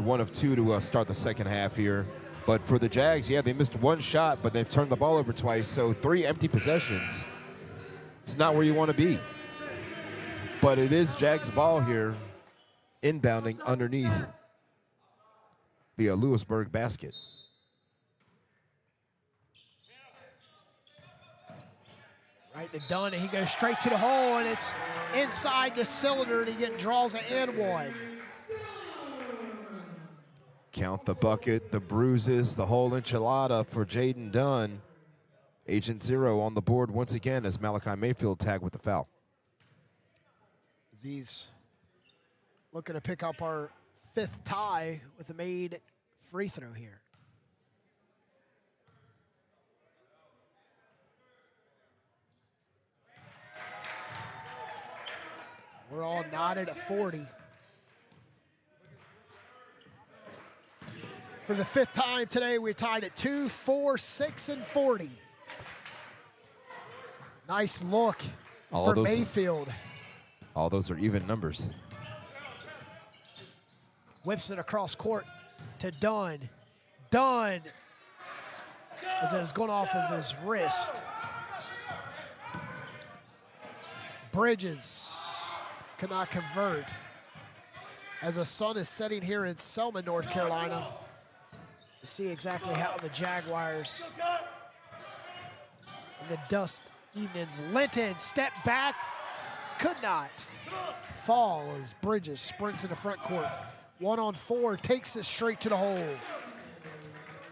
1 of 2 to start the second half here. But for the Jags, they missed 1 shot, but they've turned the ball over twice. So 3 empty possessions. It's not where you want to be. But it is Jags ball here, inbounding underneath the Louisburg basket. Right to Dunn, and he goes straight to the hole, and it's inside the cylinder, and he draws an and 1. Count the bucket, the bruises, the whole enchilada for Jaden Dunn. Agent 0 on the board once again as Malachi Mayfield tagged with the foul. He's looking to pick up our 5th tie with a made free throw here. We're all knotted at 40. For the 5th time today, we're tied at 2, 4, 6, and 40. Nice look for Mayfield. All those are even numbers. Whips it across court to Dunn. Dunn, as it's going off of his wrist. Bridges cannot convert. As the sun is setting here in Selma, North Carolina, You see exactly how the Jaguars in the dust evenings. Linton step back, could not fall as Bridges sprints in the front court. 1-on-4, takes it straight to the hole.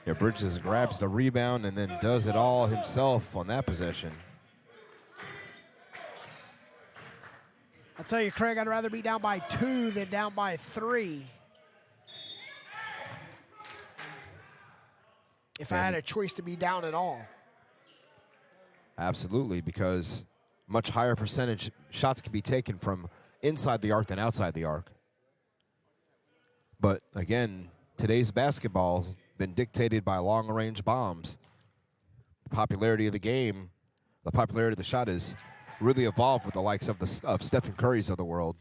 Yeah, Bridges grabs the rebound and then does it all himself on that possession. I'll tell you, Craig, I'd rather be down by 2 than down by 3. If I had a choice to be down at all. Absolutely, because much higher percentage shots can be taken from inside the arc than outside the arc. But again, today's basketball's been dictated by long-range bombs. The popularity of the game, the popularity of the shot is really evolved with the likes of Stephen Curry's of the world.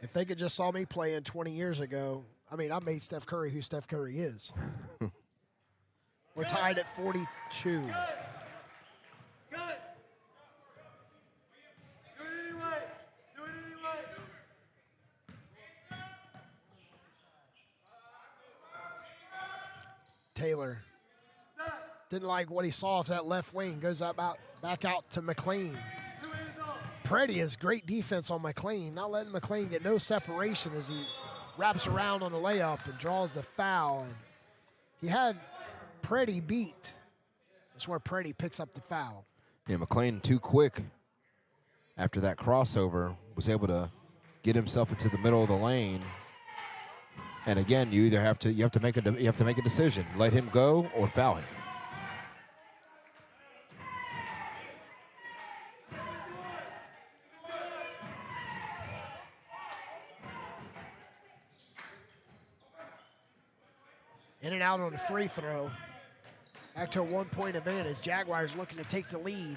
If they could just saw me playing 20 years ago, I mean, I made Steph Curry who Steph Curry is. We're tied at 42. Good. Do it anyway. Do it anyway. Taylor didn't like what he saw off that left wing. Goes back out to McLean. Preddy has great defense on McLean, not letting McLean get no separation as he wraps around on the layup and draws the foul. And he had Preddy beat. That's where Preddy picks up the foul. Yeah, McLean too quick after that crossover, was able to get himself into the middle of the lane. And again, you have to make a decision. Let him go or foul him. In and out on the free throw. Back to a 1-point advantage. Jaguars looking to take the lead.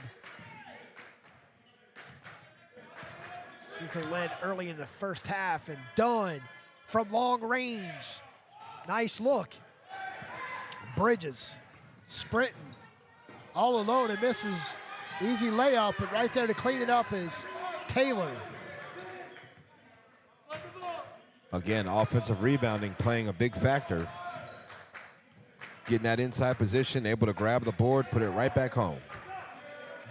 Since they led early in the first half, and Dunn from long range. Nice look. Bridges sprinting all alone and misses. Easy layup, and right there to clean it up is Taylor. Again, offensive rebounding playing a big factor. Getting that inside position, able to grab the board, put it right back home.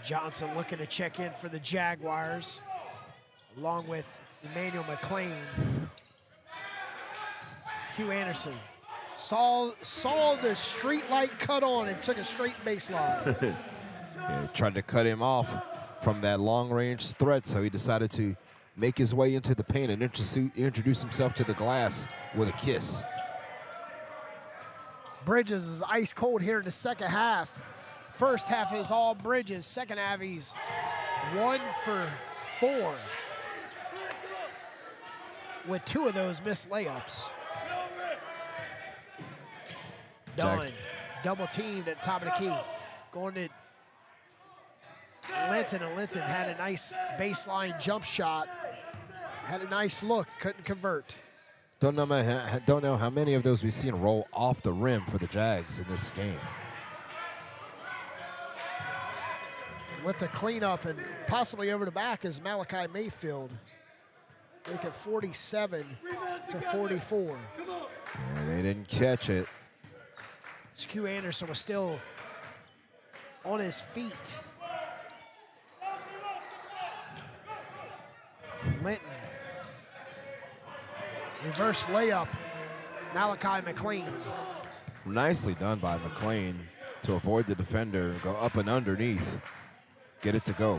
Johnston looking to check in for the Jaguars, along with Emmanuel McLean. Hugh Anderson saw the street light cut on and took a straight baseline. Yeah, tried to cut him off from that long-range threat, so he decided to make his way into the paint and introduce himself to the glass with a kiss. Bridges is ice cold here in the second half. First half is all Bridges. Second half, he's 1 for 4. With 2 of those missed layups. Dunn, double teamed at the top of the key. Going to Linton, and Linton had a nice baseline jump shot. Had a nice look, couldn't convert. Don't know how many of those we've seen roll off the rim for the Jags in this game. With the cleanup and possibly over the back is Malachi Mayfield. Make it 47 to 44. Yeah, they didn't catch it. Hugh Anderson was still on his feet. Linton. Reverse layup, Malachi McLean. Nicely done by McLean to avoid the defender, go up and underneath, get it to go.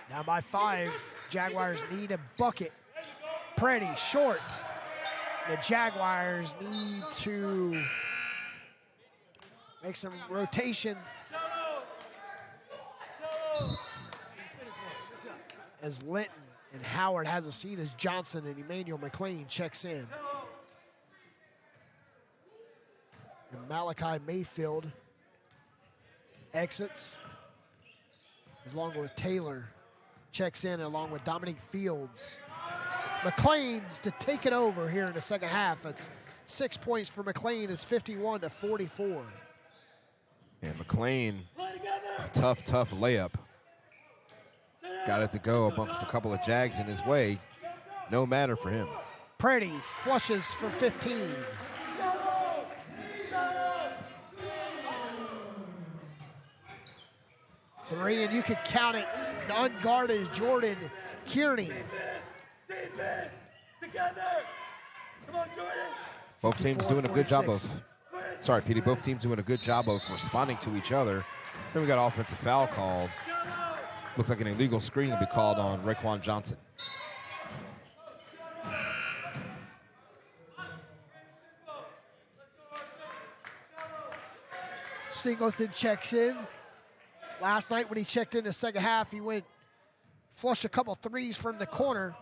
Now by 5, Jaguars need a bucket. Preddy short. The Jaguars need to make some rotation. As Linton and Howard has a seat as Johnson and Emmanuel McLean checks in. And Malachi Mayfield exits along with Taylor. Checks in along with Dominique Fields. McLean's to take it over here in the second half. It's 6 points for McLean. It's 51 to 44. Yeah, McLean, a tough layup. Got it to go amongst a couple of Jags in his way. No matter for him. Preddy flushes for 15. 3, and you can count it. The unguarded is Jordan Kearney. Defense! Together! Come on, Jordan! Both teams doing a good job 46. of, sorry, Petey, both teams doing a good job of responding to each other. Then we got offensive foul called. Looks like an illegal screen will be called on Raekwon Johnson. Singleton checks in. Last night when he checked in the second half, he went flush a couple threes from the corner.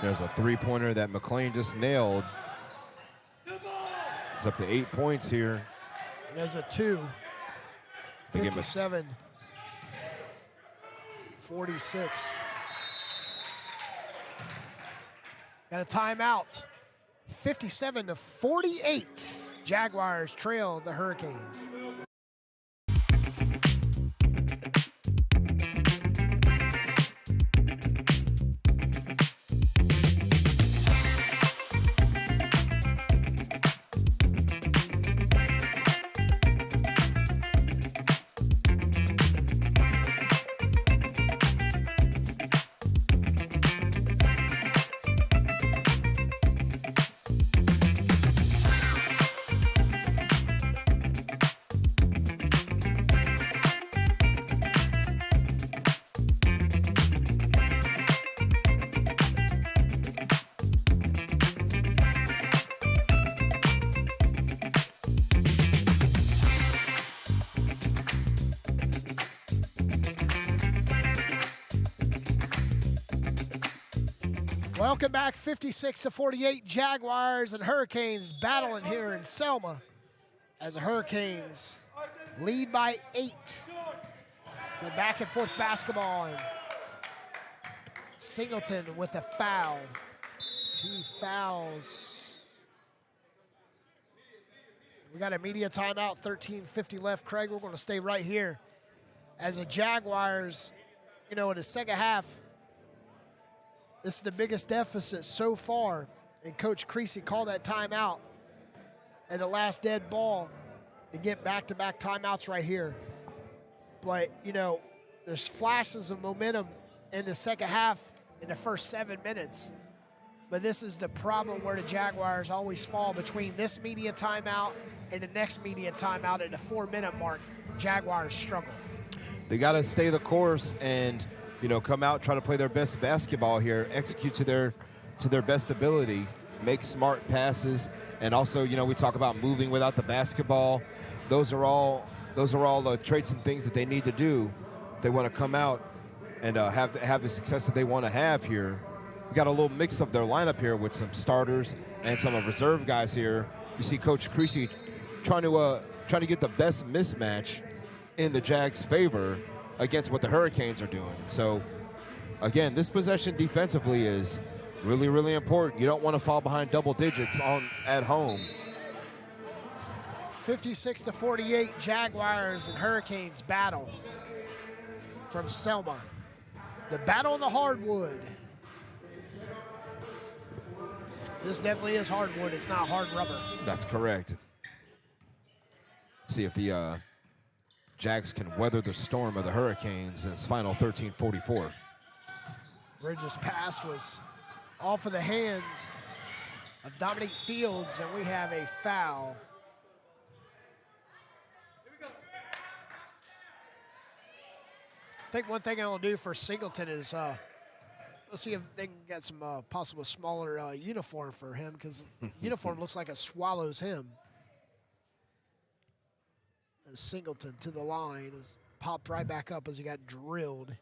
There's a three-pointer that McLean just nailed. It's up to 8 points here. There's a 2. They give him a- 57. 46. Got a timeout. 57-48. Jaguars trail the Hurricanes. Welcome back, 56-48. Jaguars and Hurricanes battling here in Selma as the Hurricanes lead by 8. The back and forth basketball, and Singleton with a foul. He fouls. We got a media timeout, 13:50 left. Craig, we're going to stay right here as the Jaguars, in the second half, this is the biggest deficit so far, and Coach Creasy called that timeout at the last dead ball to get back-to-back timeouts right here. But, there's flashes of momentum in the second half in the first 7 minutes. But this is the problem where the Jaguars always fall between this media timeout and the next media timeout at the 4-minute mark. Jaguars struggle. They got to stay the course and come out, try to play their best basketball here, execute to their best ability, make smart passes, and also, we talk about moving without the basketball. Those are all the traits and things that they need to do. They want to come out and have the success that they want to have here. We got a little mix of their lineup here with some starters and some of reserve guys here. You see Coach Creasy trying to get the best mismatch in the Jags' favor against what the Hurricanes are doing. So, again, this possession defensively is really, really important. You don't want to fall behind double digits at home. 56-48, Jaguars and Hurricanes battle from Selma. The battle in the hardwood. This definitely is hardwood. It's not hard rubber. That's correct. See if the Jags can weather the storm of the Hurricanes in its final 13:44. Bridges' pass was off of the hands of Dominique Fields, and we have a foul. I think one thing I'll do for Singleton is let's see if they can get some possible smaller uniform for him, because uniform looks like a Swallows him. Singleton to the line is popped right back up as he got drilled.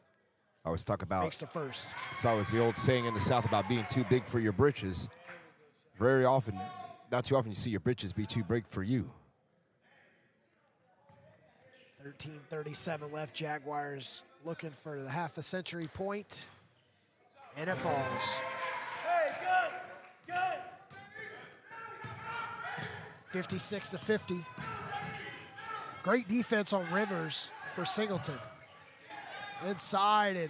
I always talk about, Makes the first. it's always the old saying in the South about being too big for your britches. Very often, not too often, you see your britches be too big for you. 13:37 left. Jaguars looking for the half a century point, and it falls. Hey, good! 56-50. Great defense on Rivers for Singleton. Inside, and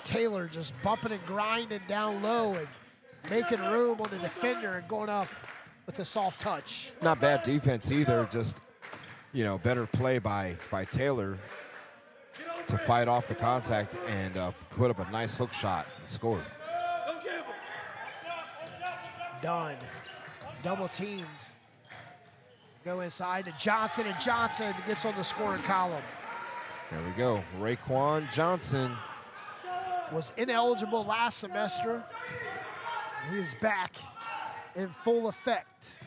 Taylor just bumping and grinding down low and making room on the defender and going up with a soft touch. Not bad defense either, just, better play by Taylor to fight off the contact and put up a nice hook shot and score. Done. Double teamed. Go inside to Johnston, and Johnston gets on the scoring column. There we go. Raekwon Johnson was ineligible last semester. He's back in full effect.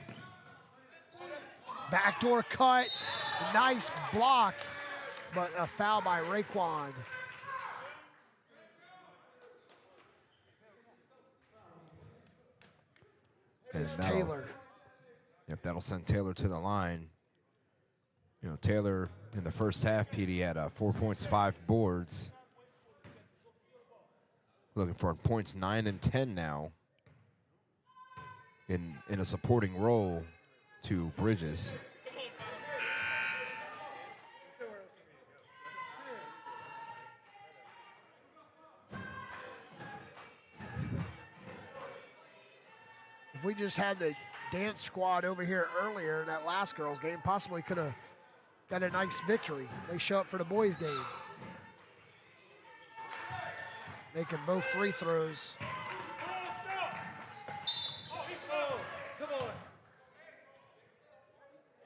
Backdoor cut, nice block, but a foul by Raekwon. It's Taylor. Yep, that'll send Taylor to the line. Taylor in the first half, PD had 4 points, 5 boards. Looking for points 9 and 10 now in a supporting role to Bridges. If we just had the dance squad over here earlier in that last girls game, possibly could have got a nice victory. They show up for the boys game. Making both free throws. Come on.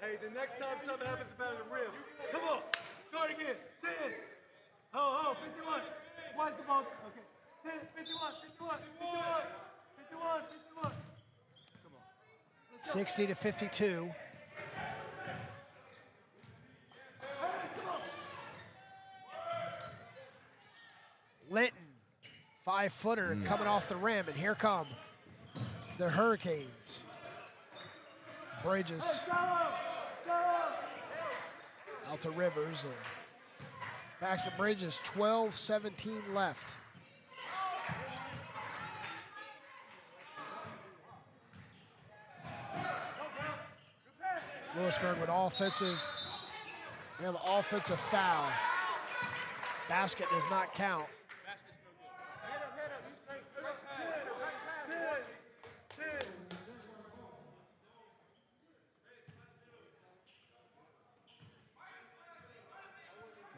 Hey, the next time something happens about the rim, come on. Guard again. 10. Oh, 51. Watch the ball. Okay. 10, 51, 51, 51, 51, 51. 60 to 52. Linton, 5-footer coming off the rim, and here come the Hurricanes. Bridges out to Rivers, and back to Bridges. 12-17 left. Louisburg with offensive. We have an offensive foul. Basket does not count.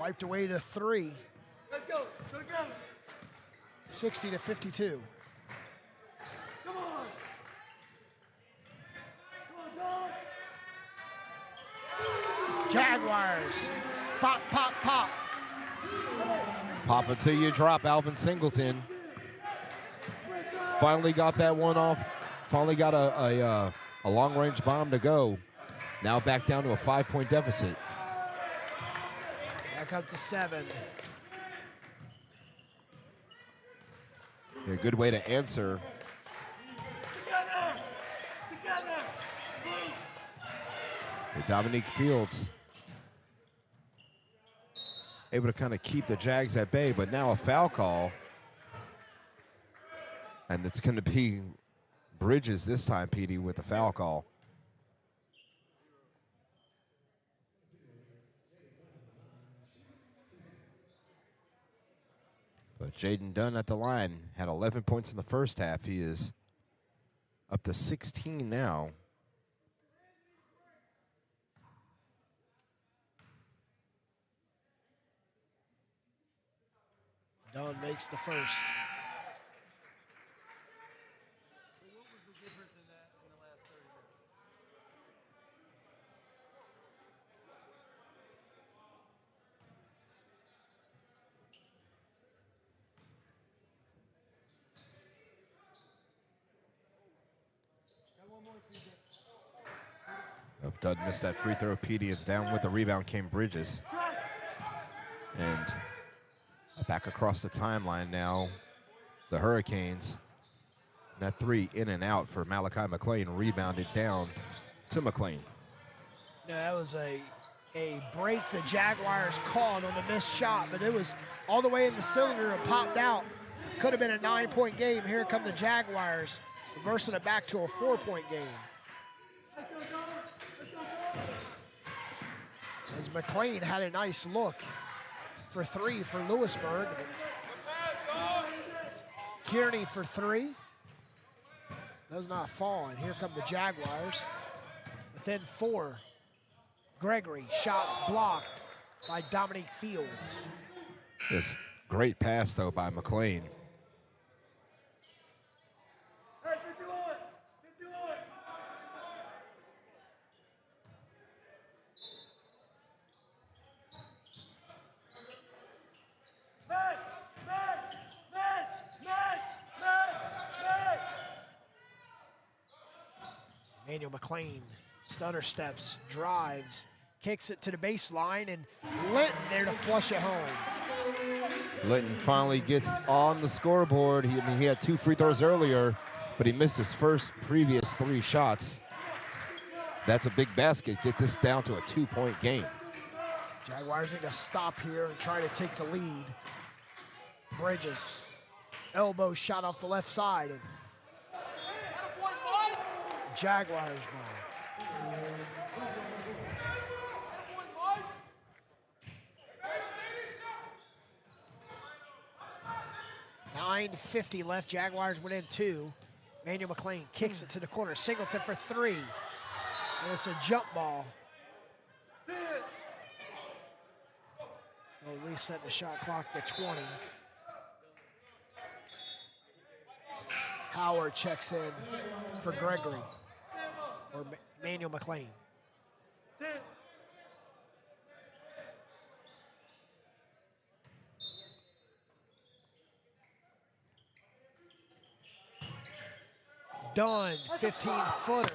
Wiped away to 3. Let's go. Go again. 60 to 52. Come on. Come on, dog. Jaguars. Pop, pop, pop. Pop it till you drop, Alvin Singleton. Finally got that one off. Finally got a long-range bomb to go. Now back down to a 5-point deficit. Back up to 7. A good way to answer. Together. With Dominique Fields able to kind of keep the Jags at bay, but now a foul call. And it's going to be Bridges this time, PD, with a foul call. But Jaden Dunn at the line had 11 points in the first half. He is up to 16 now. Dunn makes the first. Dunn missed that free throw, PD, and down with the rebound came Bridges. And back across the timeline now, the Hurricanes. And that 3 in and out for Malachi McLean, rebounded down to McLean. Yeah, that was a break the Jaguars called on the missed shot, but it was all the way in the cylinder and popped out. Could have been a 9-point game. Here come the Jaguars, reversing it back to a 4-point game. As McLean had a nice look for 3 for Louisburg. Kearney for three. Does not fall, and here come the Jaguars. Within 4. Gregory, shots blocked by Dominique Fields. It's great pass, though, by McLean. Hey, 51! 51! Match! Match! Match! Match! Match! Match! Emmanuel McLean, stutter steps, drives, kicks it to the baseline, and Linton there to flush it home. Linton finally gets on the scoreboard. He had 2 free throws earlier, but he missed his previous 3 shots. That's a big basket. Get this down to a 2-point game. Jaguars need to stop here and try to take the lead. Bridges, elbow shot off the left side. And Jaguars ball. 9:50 left. Jaguars went in 2. Emmanuel McLean kicks it to the corner. Singleton for 3. And it's a jump ball. They'll reset the shot clock to 20. Howard checks in for Gregory, or Emmanuel McLean. 10. Dunn, 15-footer.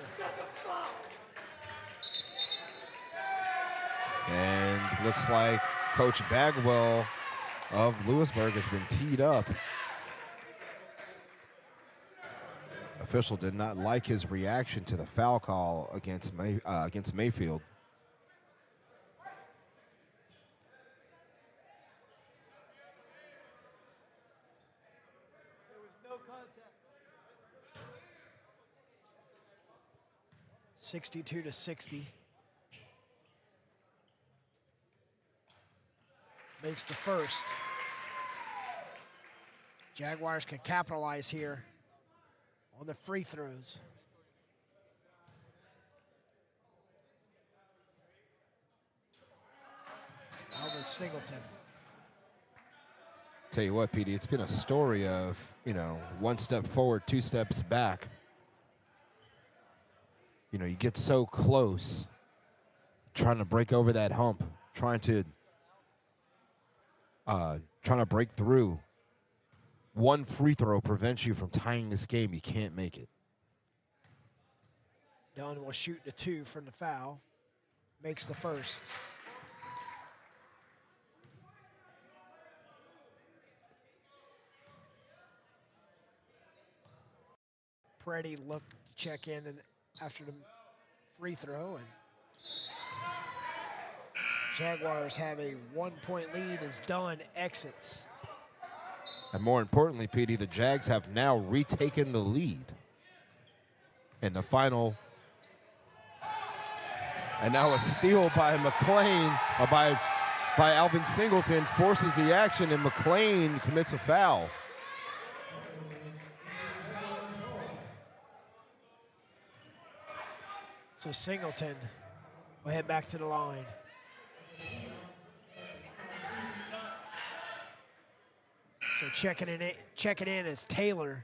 And looks like Coach Bagwell of Louisburg has been teed up. Official did not like his reaction to the foul call against Mayfield. There was no contact. 62-60. Makes the first. Jaguars can capitalize here on the free throws. Alvin Singleton. Tell you what, Petey, it's been a story of, 1 step forward, 2 steps back. You get so close, trying to break over that hump, trying to break through. 1 free throw prevents you from tying this game. You can't make it. Dunn will shoot the 2 from the foul. Makes the first. Preddy looked to check in and after the free throw, and Jaguars have a 1-point lead as Dunn exits. And more importantly, Petey, the Jags have now retaken the lead. And the final, and now a steal by McLean, by Alvin Singleton, forces the action, and McLean commits a foul. So Singleton will head back to the line. So checking in is Taylor.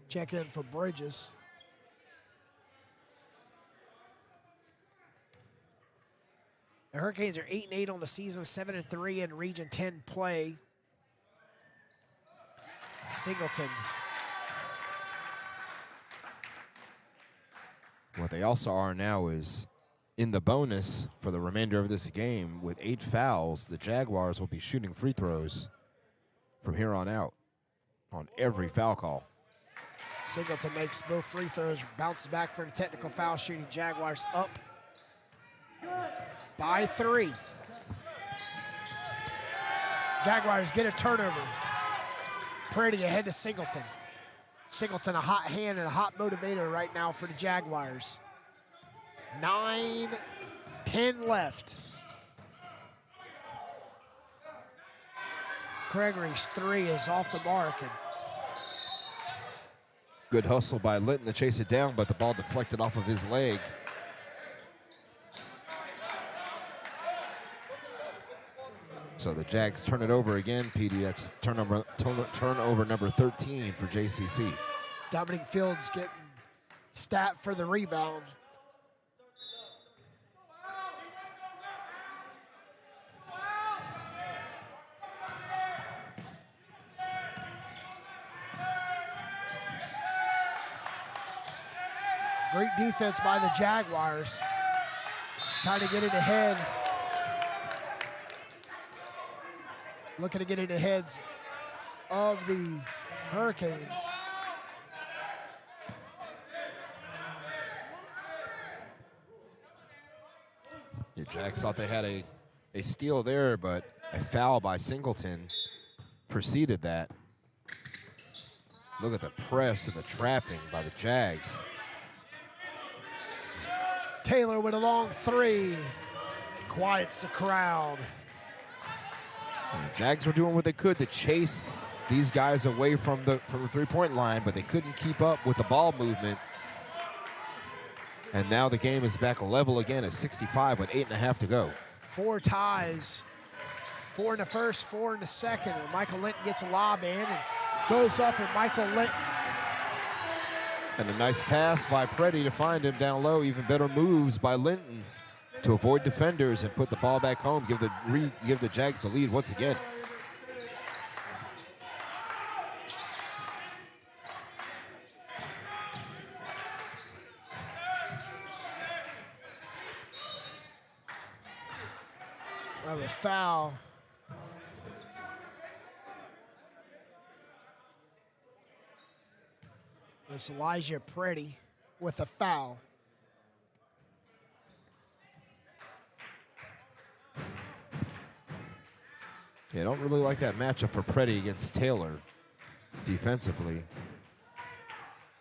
Check in for Bridges. The Hurricanes are 8-8 on the season, 7-3 in Region 10 play. Singleton. What they also are now is in the bonus for the remainder of this game with 8 fouls. The Jaguars will be shooting free throws from here on out on every foul call. Singleton makes both free throws, bounces back for the technical foul shooting. Jaguars up by 3. Jaguars get a turnover. Pretty ahead to Singleton. Singleton, a hot hand and a hot motivator right now for the Jaguars. 9:10 left. Gregory's three is off the mark. And Good hustle by Linton to chase it down, but the ball deflected off of his leg. So the Jags turn it over again, PD. That's turnover number 13 for JCC. Dominic Fields getting stat for the rebound. Great defense by the Jaguars. Trying to get it ahead. Looking to get it ahead of the Hurricanes. The Jags thought they had a steal there, but a foul by Singleton preceded that. Look at the press and the trapping by the Jags. Taylor with a long three. Quiets the crowd. And the Jags were doing what they could to chase these guys away from the three-point line, but they couldn't keep up with the ball movement. And now the game is back level again at 65 with 8.5 to go. 4 ties. 4 in the first, 4 in the second. And Michael Linton gets a lob in and goes up, and Michael Linton. And a nice pass by Preddy to find him down low. Even better moves by Linton to avoid defenders and put the ball back home. Give the Jags the lead once again. A foul. It's Elijah Preddy with a foul. Yeah, I don't really like that matchup for Preddy against Taylor defensively.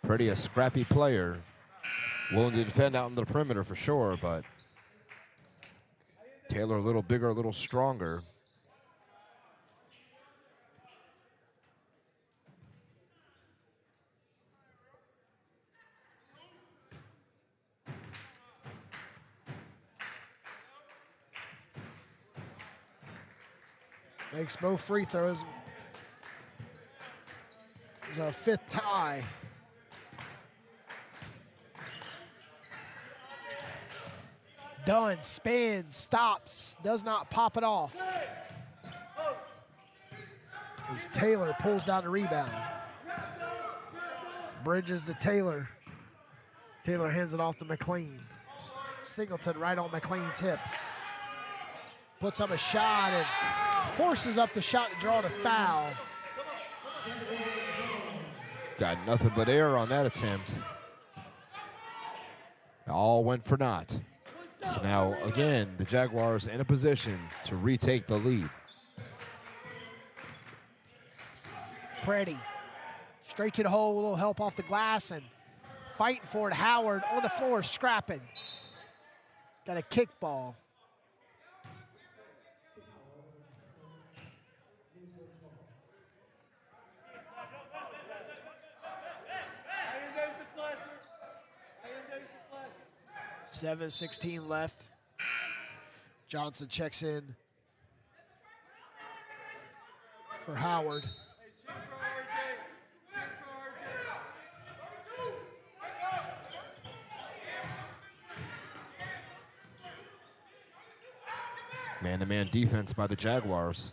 Preddy, a scrappy player, willing to defend out in the perimeter for sure, but Taylor a little bigger, a little stronger. Makes both free throws. It's a 5th tie. Dunn spins, stops, does not pop it off. As Taylor pulls down the rebound. Bridges to Taylor. Taylor hands it off to McLean. Singleton right on McLean's hip. Puts up a shot and forces up the shot to draw the foul. Got nothing but air on that attempt. All went for naught. So now, again, the Jaguars in a position to retake the lead. Preddy straight to the hole, a little help off the glass, and fighting for it. Howard on the floor, scrapping. Got a kick ball. Seven 16 left. Johnston checks in for Howard. Man-to-man defense by the Jaguars.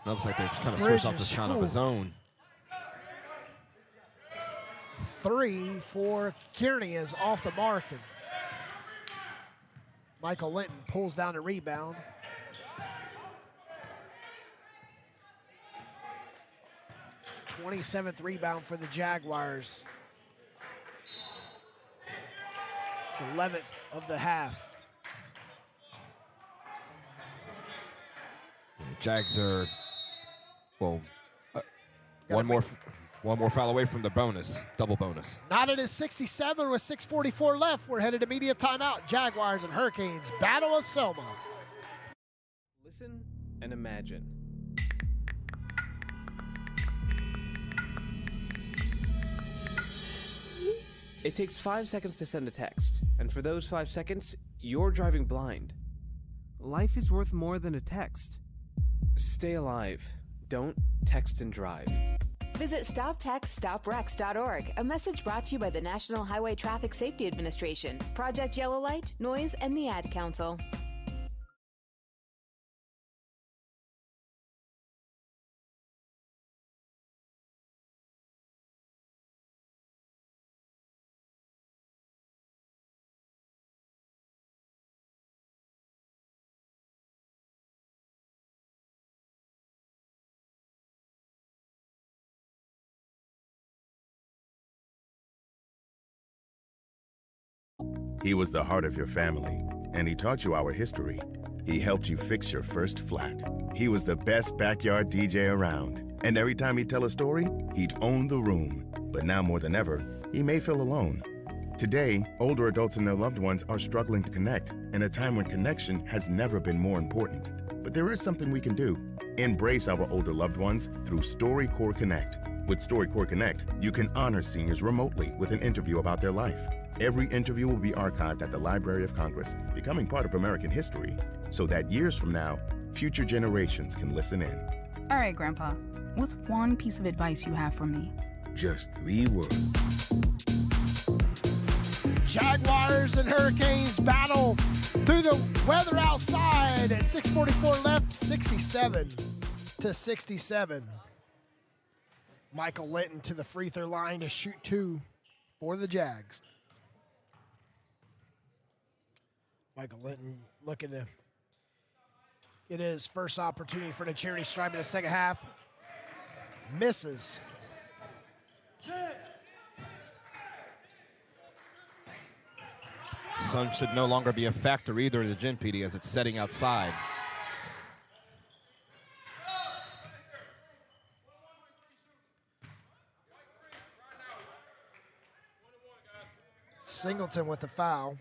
Looks like they've kind of switched off this kind of a zone. 3 for Kearney is off the mark. And Michael Linton pulls down the rebound. '27th rebound for the Jaguars. It's 11th of the half. The Jags are, well, one more foul away from the bonus, double bonus. Not at his 67 with 6:44 left. We're headed to media timeout. Jaguars and Hurricanes, Battle of Selma. Listen and imagine. It takes 5 seconds to send a text, and for those 5 seconds, you're driving blind. Life is worth more than a text. Stay alive. Don't text and drive. Visit StopTextStopWrecks.org, a message brought to you by the National Highway Traffic Safety Administration, Project Yellow Light, Noise, and the Ad Council. He was the heart of your family, and he taught you our history. He helped you fix your first flat. He was the best backyard DJ around, and every time he'd tell a story, he'd own the room. But now more than ever, he may feel alone. Today, older adults and their loved ones are struggling to connect, in a time when connection has never been more important. But there is something we can do. Embrace our older loved ones through StoryCorps Connect. With StoryCorps Connect, you can honor seniors remotely with an interview about their life. Every interview will be archived at the Library of Congress, becoming part of American history, so that years from now, future generations can listen in. All right, Grandpa, what's one piece of advice you have for me? Just 3 words. Jaguars and Hurricanes battle through the weather outside at 6:44 left, 67-67. Michael Linton to the free throw line to shoot 2 for the Jags. Michael Linton looking to get his first opportunity for the charity stripe in the second half. Misses. Sun should no longer be a factor either in the gin, PD, as it's setting outside. Singleton with the foul.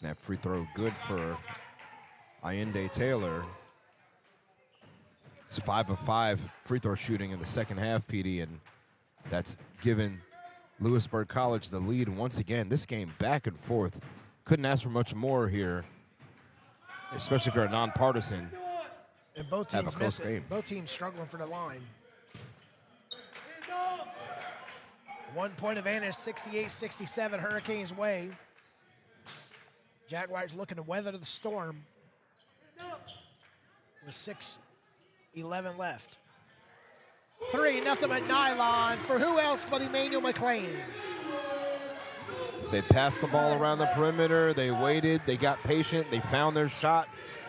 That free throw good for Allende Taylor. It's 5 of 5 free throw shooting in the second half, PD, and that's given Louisburg College the lead once again. This game back and forth. Couldn't ask for much more here, especially if you're a nonpartisan. And both have teams a close missing. game. Both teams struggling for the line. 1 point advantage, 68-67, Hurricanes way. Jaguars looking to weather the storm with 6:11 left. 3-0 at Nylon for who else but Emmanuel McLean. They passed the ball around the perimeter. They waited. They got patient. They found their shot.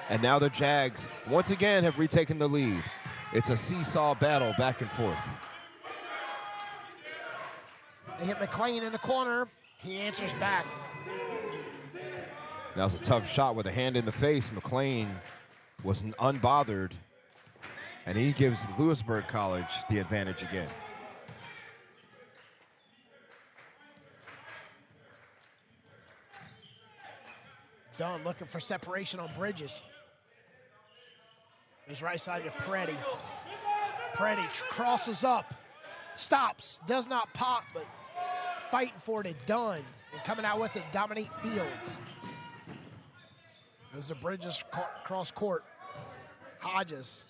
And now the Jags, once again, have retaken the lead. It's a seesaw battle back and forth. They hit McLean in the corner. He answers back. That was a tough shot with a hand in the face. McLean was unbothered, and he gives Louisburg College the advantage again. Dunn looking for separation on Bridges. His right side to Preddy. Preddy crosses up, stops, does not pop, but fighting for it, Dunn. And coming out with it, Dominique Fields. As the Bridges cross court. Hodges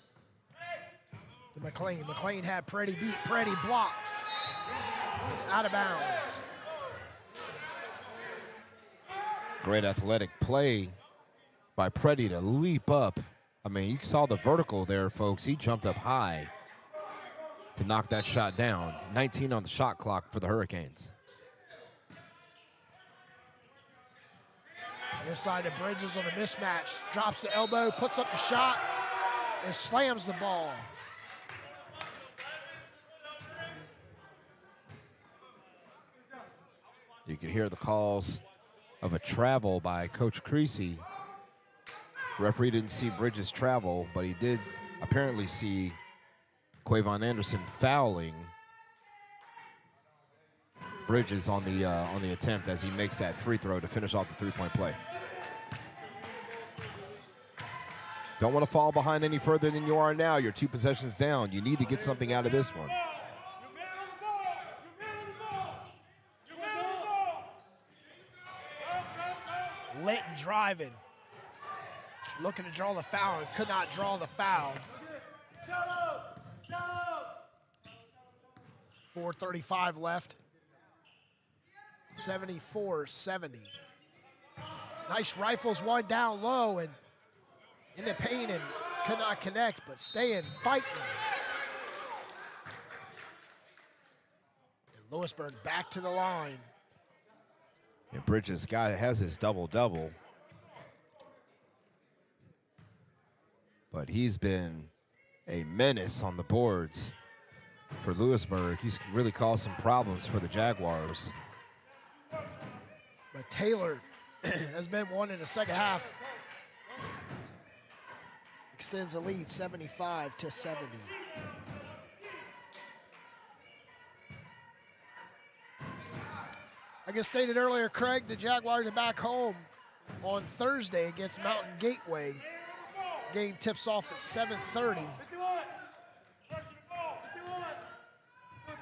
to McLean. McLean had Preddy beat. Preddy blocks. It's out of bounds. Great athletic play by Preddy to leap up. I mean, you saw the vertical there, folks. He jumped up high to knock that shot down. 19 on the shot clock for the Hurricanes. This side of Bridges on a mismatch. Drops the elbow, puts up the shot, and slams the ball. You can hear the calls of a travel by Coach Creasy. Referee didn't see Bridges travel, but he did apparently see Quavon Anderson fouling Bridges on the attempt as he makes that free throw to finish off the three-point play. Don't want to fall behind any further than you are now. You're 2 possessions down. You need to get something out of this one. Linton driving. Looking to draw the foul and could not draw the foul. 4:35 left. 74-70. Nice rifles, one down low and in the paint and could not connect, but staying fighting. And Louisburg back to the line. And Bridges has his double-double. But he's been a menace on the boards for Louisburg. He's really caused some problems for the Jaguars. But Taylor has been one in the second half. Extends the lead 75-70. Like I stated earlier, Craig, the Jaguars are back home on Thursday against Mountain Gateway. Game tips off at 7:30.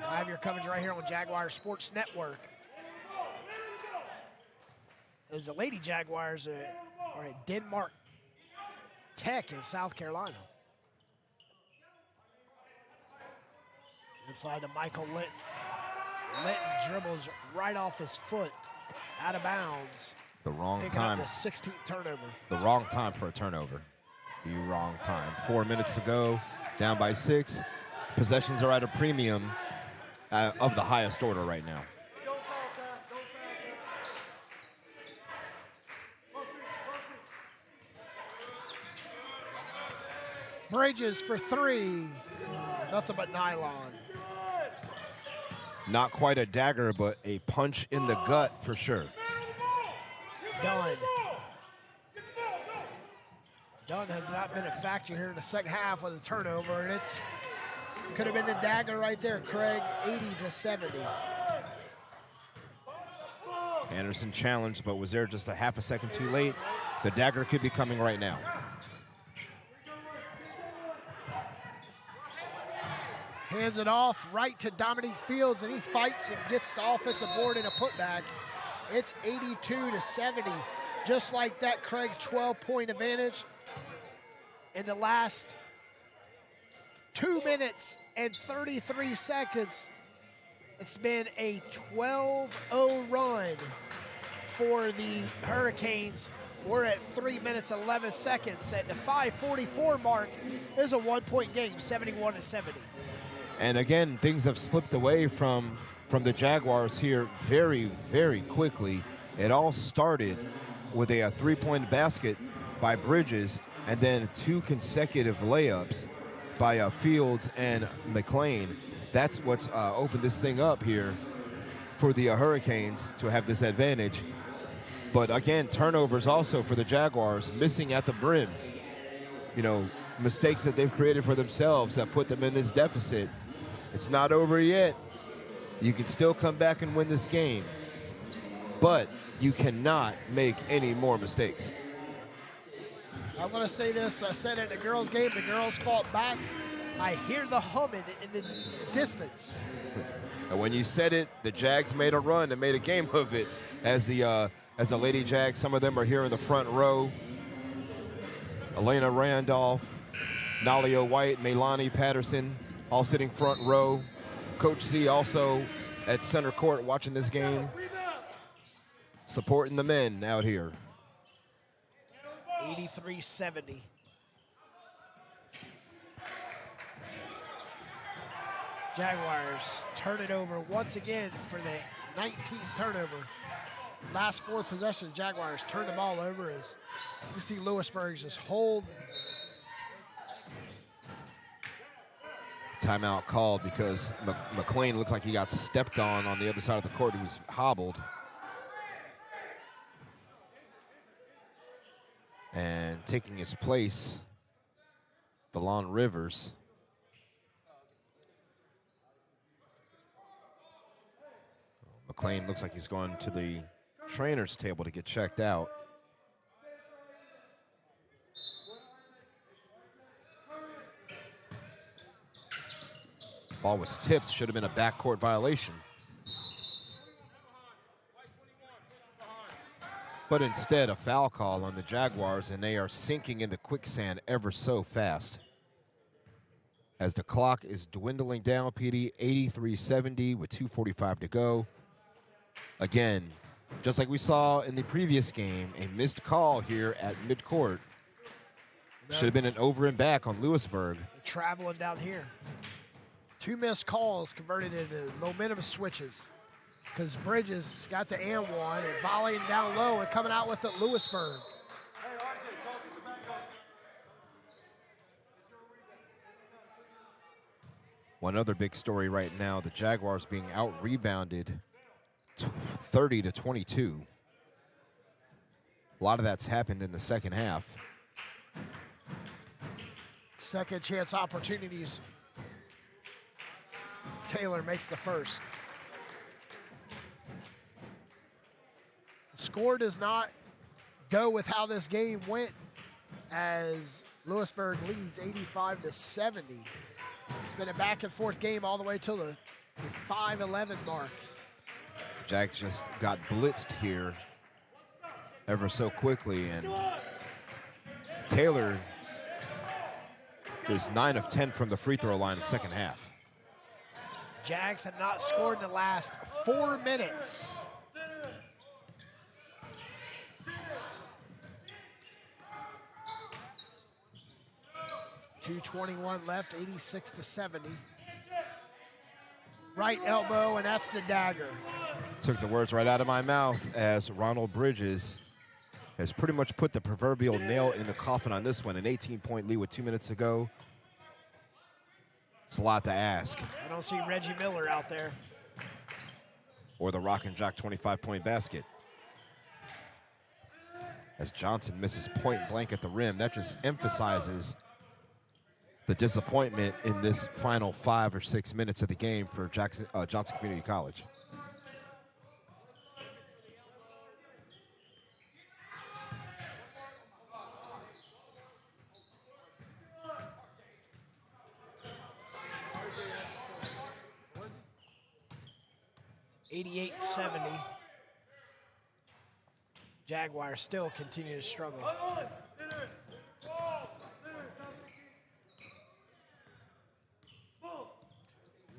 I have your coverage right here on Jaguar Sports Network. As the Lady Jaguars are at Denmark Tech in South Carolina. Inside to Michael Linton. Linton dribbles right off his foot, out of bounds. The wrong Picking time. up the 16th turnover. The wrong time for a turnover. The wrong time. 4 minutes to go, down by 6. Possessions are at a premium of the highest order right now. Bridges for 3. Nothing but nylon. Not quite a dagger, but a punch in the gut for sure. Dunn has not been a factor here in the second half of the turnover, and it's could have been the dagger right there, Craig, 80-70. Anderson challenged, but was there just a half a second too late. The dagger could be coming right now. Hands it off right to Dominique Fields, and he fights and gets the offensive board in a putback. It's 82-70. Just like that, Craig, 12-point advantage. In the last 2 minutes and 33 seconds, it's been a 12-0 run for the Hurricanes. We're at 3 minutes, 11 seconds. At the 5:44 mark, is a 1-point game, 71-70. And again, things have slipped away from the Jaguars here very, very quickly. It all started with a 3-point basket by Bridges and then 2 consecutive layups by Fields and McLean. That's what's opened this thing up here for the Hurricanes to have this advantage. But again, turnovers also for the Jaguars, missing at the brim. You know, mistakes that they've created for themselves that put them in this deficit. It's not over yet. You can still come back and win this game, but you cannot make any more mistakes. I'm going to say this. I said it in the girls' game. The girls fought back. I hear the humming in the distance. And when you said it, the Jags made a run and made a game of it. As the Lady Jags, some of them are here in the front row. Elena Randolph, Nalia White, Melanie Patterson, all sitting front row. Coach C also at center court watching this game, supporting the men out here. 83-70. Jaguars turn it over once again for the 19th turnover. Last 4 possessions, Jaguars turn the ball over as you see Louisburg just hold. Timeout called because McLean looks like he got stepped on the other side of the court. He was hobbled. And taking his place, Valon Rivers. McClain looks like he's going to the trainer's table to get checked out. Ball was tipped, should have been a backcourt violation. But instead, a foul call on the Jaguars, and they are sinking into quicksand ever so fast. As the clock is dwindling down, PD, 83-70 with 2:45 to go. Again, just like we saw in the previous game, a missed call here at midcourt. Should have been an over and back on Louisburg. Traveling down here. 2 missed calls converted into momentum switches because Bridges got the and one and volleying down low and coming out with it, Louisburg. One other big story right now, the Jaguars being out-rebounded 30-22. A lot of that's happened in the second half. Second chance opportunities. Taylor makes the first. The score does not go with how this game went as Louisburg leads 85-70. It's been a back and forth game all the way till the 5:11 mark. Jags just got blitzed here ever so quickly, and Taylor is 9 of 10 from the free throw line in the second half. Jags have not scored in the last 4 minutes. .221 left, 86-70. Right elbow, and that's the dagger. Took the words right out of my mouth as Ronald Bridges has pretty much put the proverbial nail in the coffin on this one. An 18-point lead with 2 minutes to go. It's a lot to ask. I don't see Reggie Miller out there. Or the Rock and Jock 25-point basket. As Johnston misses point blank at the rim, that just emphasizes the disappointment in this final 5 or 6 minutes of the game for Johnston Community College. .88-70. Jaguars still continue to struggle.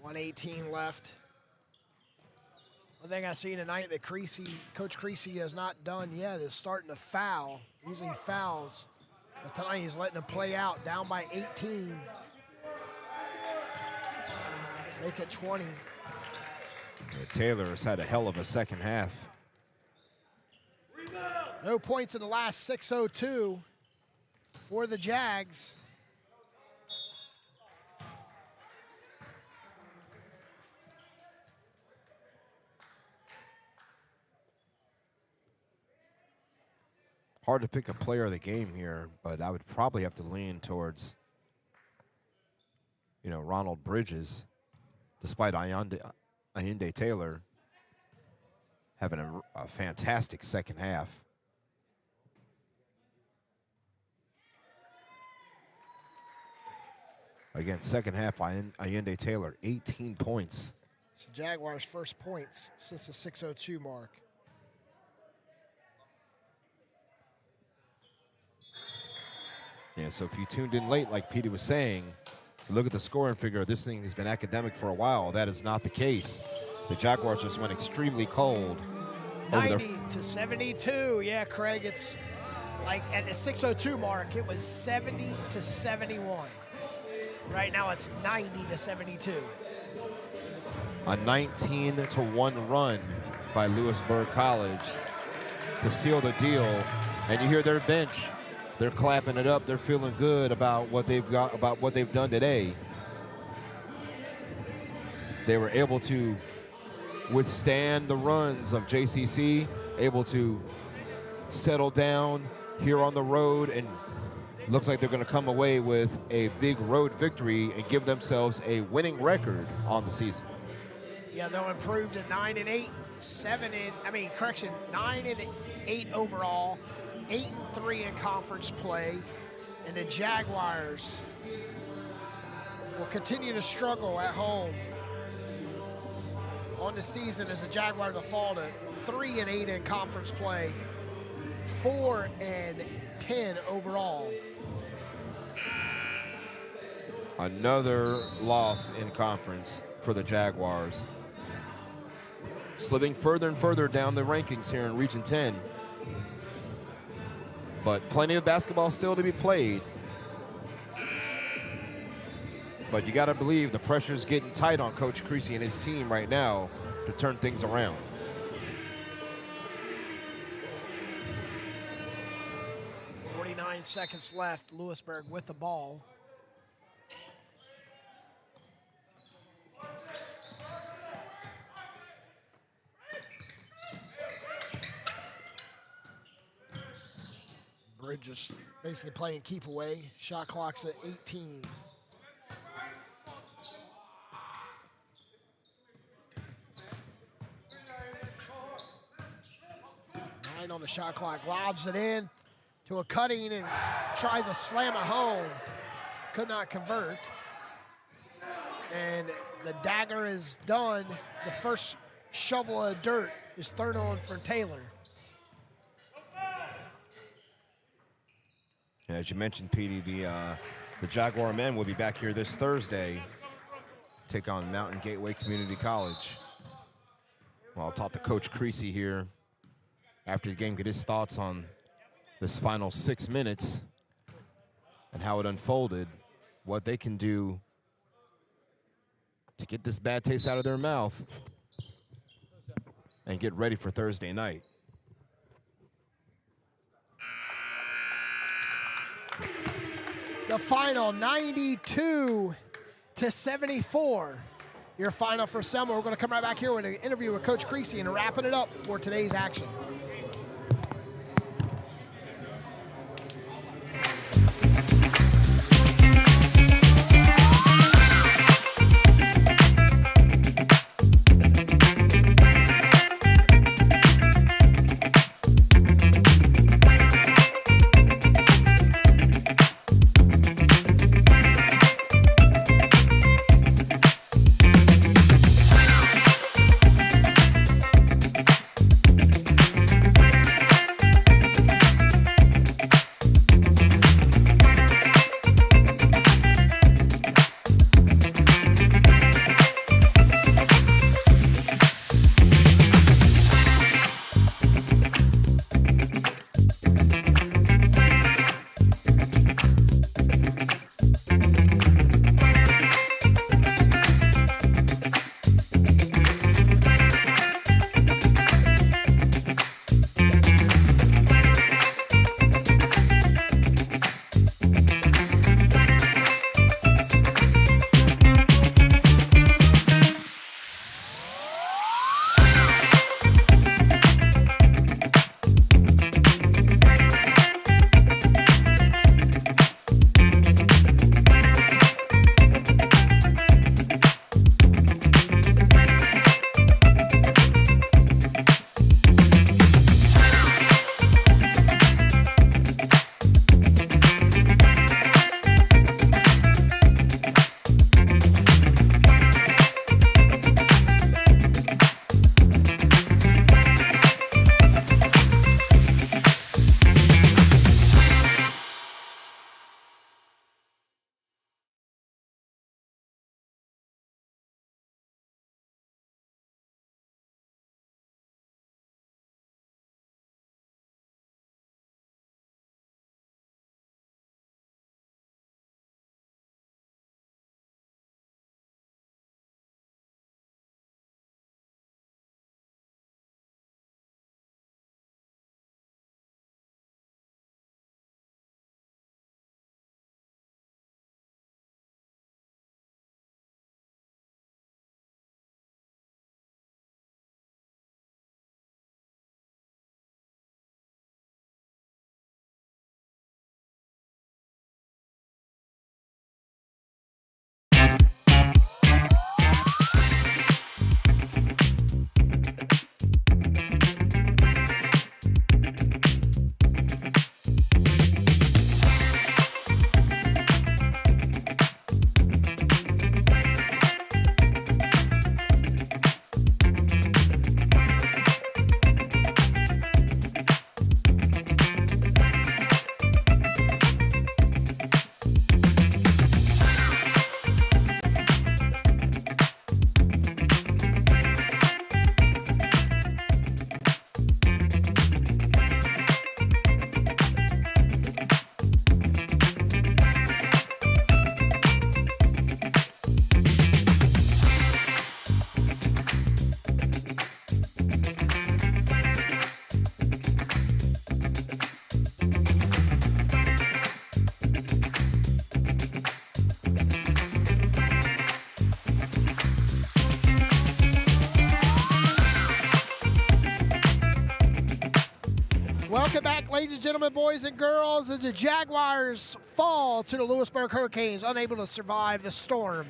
1:18 left. One thing I see tonight that Coach Creasy has not done yet is starting to foul. Usually he fouls, but tonight he's letting them play out, down by 18. Make it 20. Taylor has had a hell of a second half. No points in the last 6:02 for the Jags. Hard to pick a player of the game here, but I would probably have to lean towards, Ronald Bridges, despite Ayinde Taylor having a fantastic second half. Again, second half, Ayinde Taylor, 18 points. So Jaguars' first points since the 6:02 mark. Yeah, so if you tuned in late, like Petey was saying, look at the scoring figure. This thing has been academic for a while. That is not the case. The Jaguars just went extremely cold. 90-72. Yeah, Craig, it's like at the 6:02 mark, it was 70-71. Right now it's 90-72. A 19-1 run by Louisburg College to seal the deal. And you hear their bench. They're clapping it up. They're feeling good about what they've got, about what they've done today. They were able to withstand the runs of JCC, able to settle down here on the road, and looks like they're going to come away with a big road victory and give themselves a winning record on the season. Yeah, they'll improve to 9-8 9-8 overall, 8-3 in conference play, and the Jaguars will continue to struggle at home on the season as the Jaguars will fall to 3-8 in conference play, 4-10 overall. Another loss in conference for the Jaguars. Slipping further and further down the rankings here in Region 10. But plenty of basketball still to be played. But you got to believe the pressure's getting tight on Coach Creasy and his team right now to turn things around. Seconds left. Louisburg with the ball. Bridges basically playing keep away. Shot clock's at 18. Nine on the shot clock. Lobs it in to a cutting and tries to slam it home. Could not convert. And the dagger is done. The first shovel of dirt is thrown on for Taylor. As you mentioned, Petey, the Jaguar men will be back here this Thursday, take on Mountain Gateway Community College. Well, I'll talk to Coach Creasy here after the game, get his thoughts on this final 6 minutes and how it unfolded, what they can do to get this bad taste out of their mouth and get ready for Thursday night. The final 92-74. Your final for Selma. We're going to come right back here with an interview with Coach Creasy and wrapping it up for today's action. Welcome back, ladies and gentlemen, boys and girls, as the Jaguars fall to the Louisburg Hurricanes, unable to survive the storm.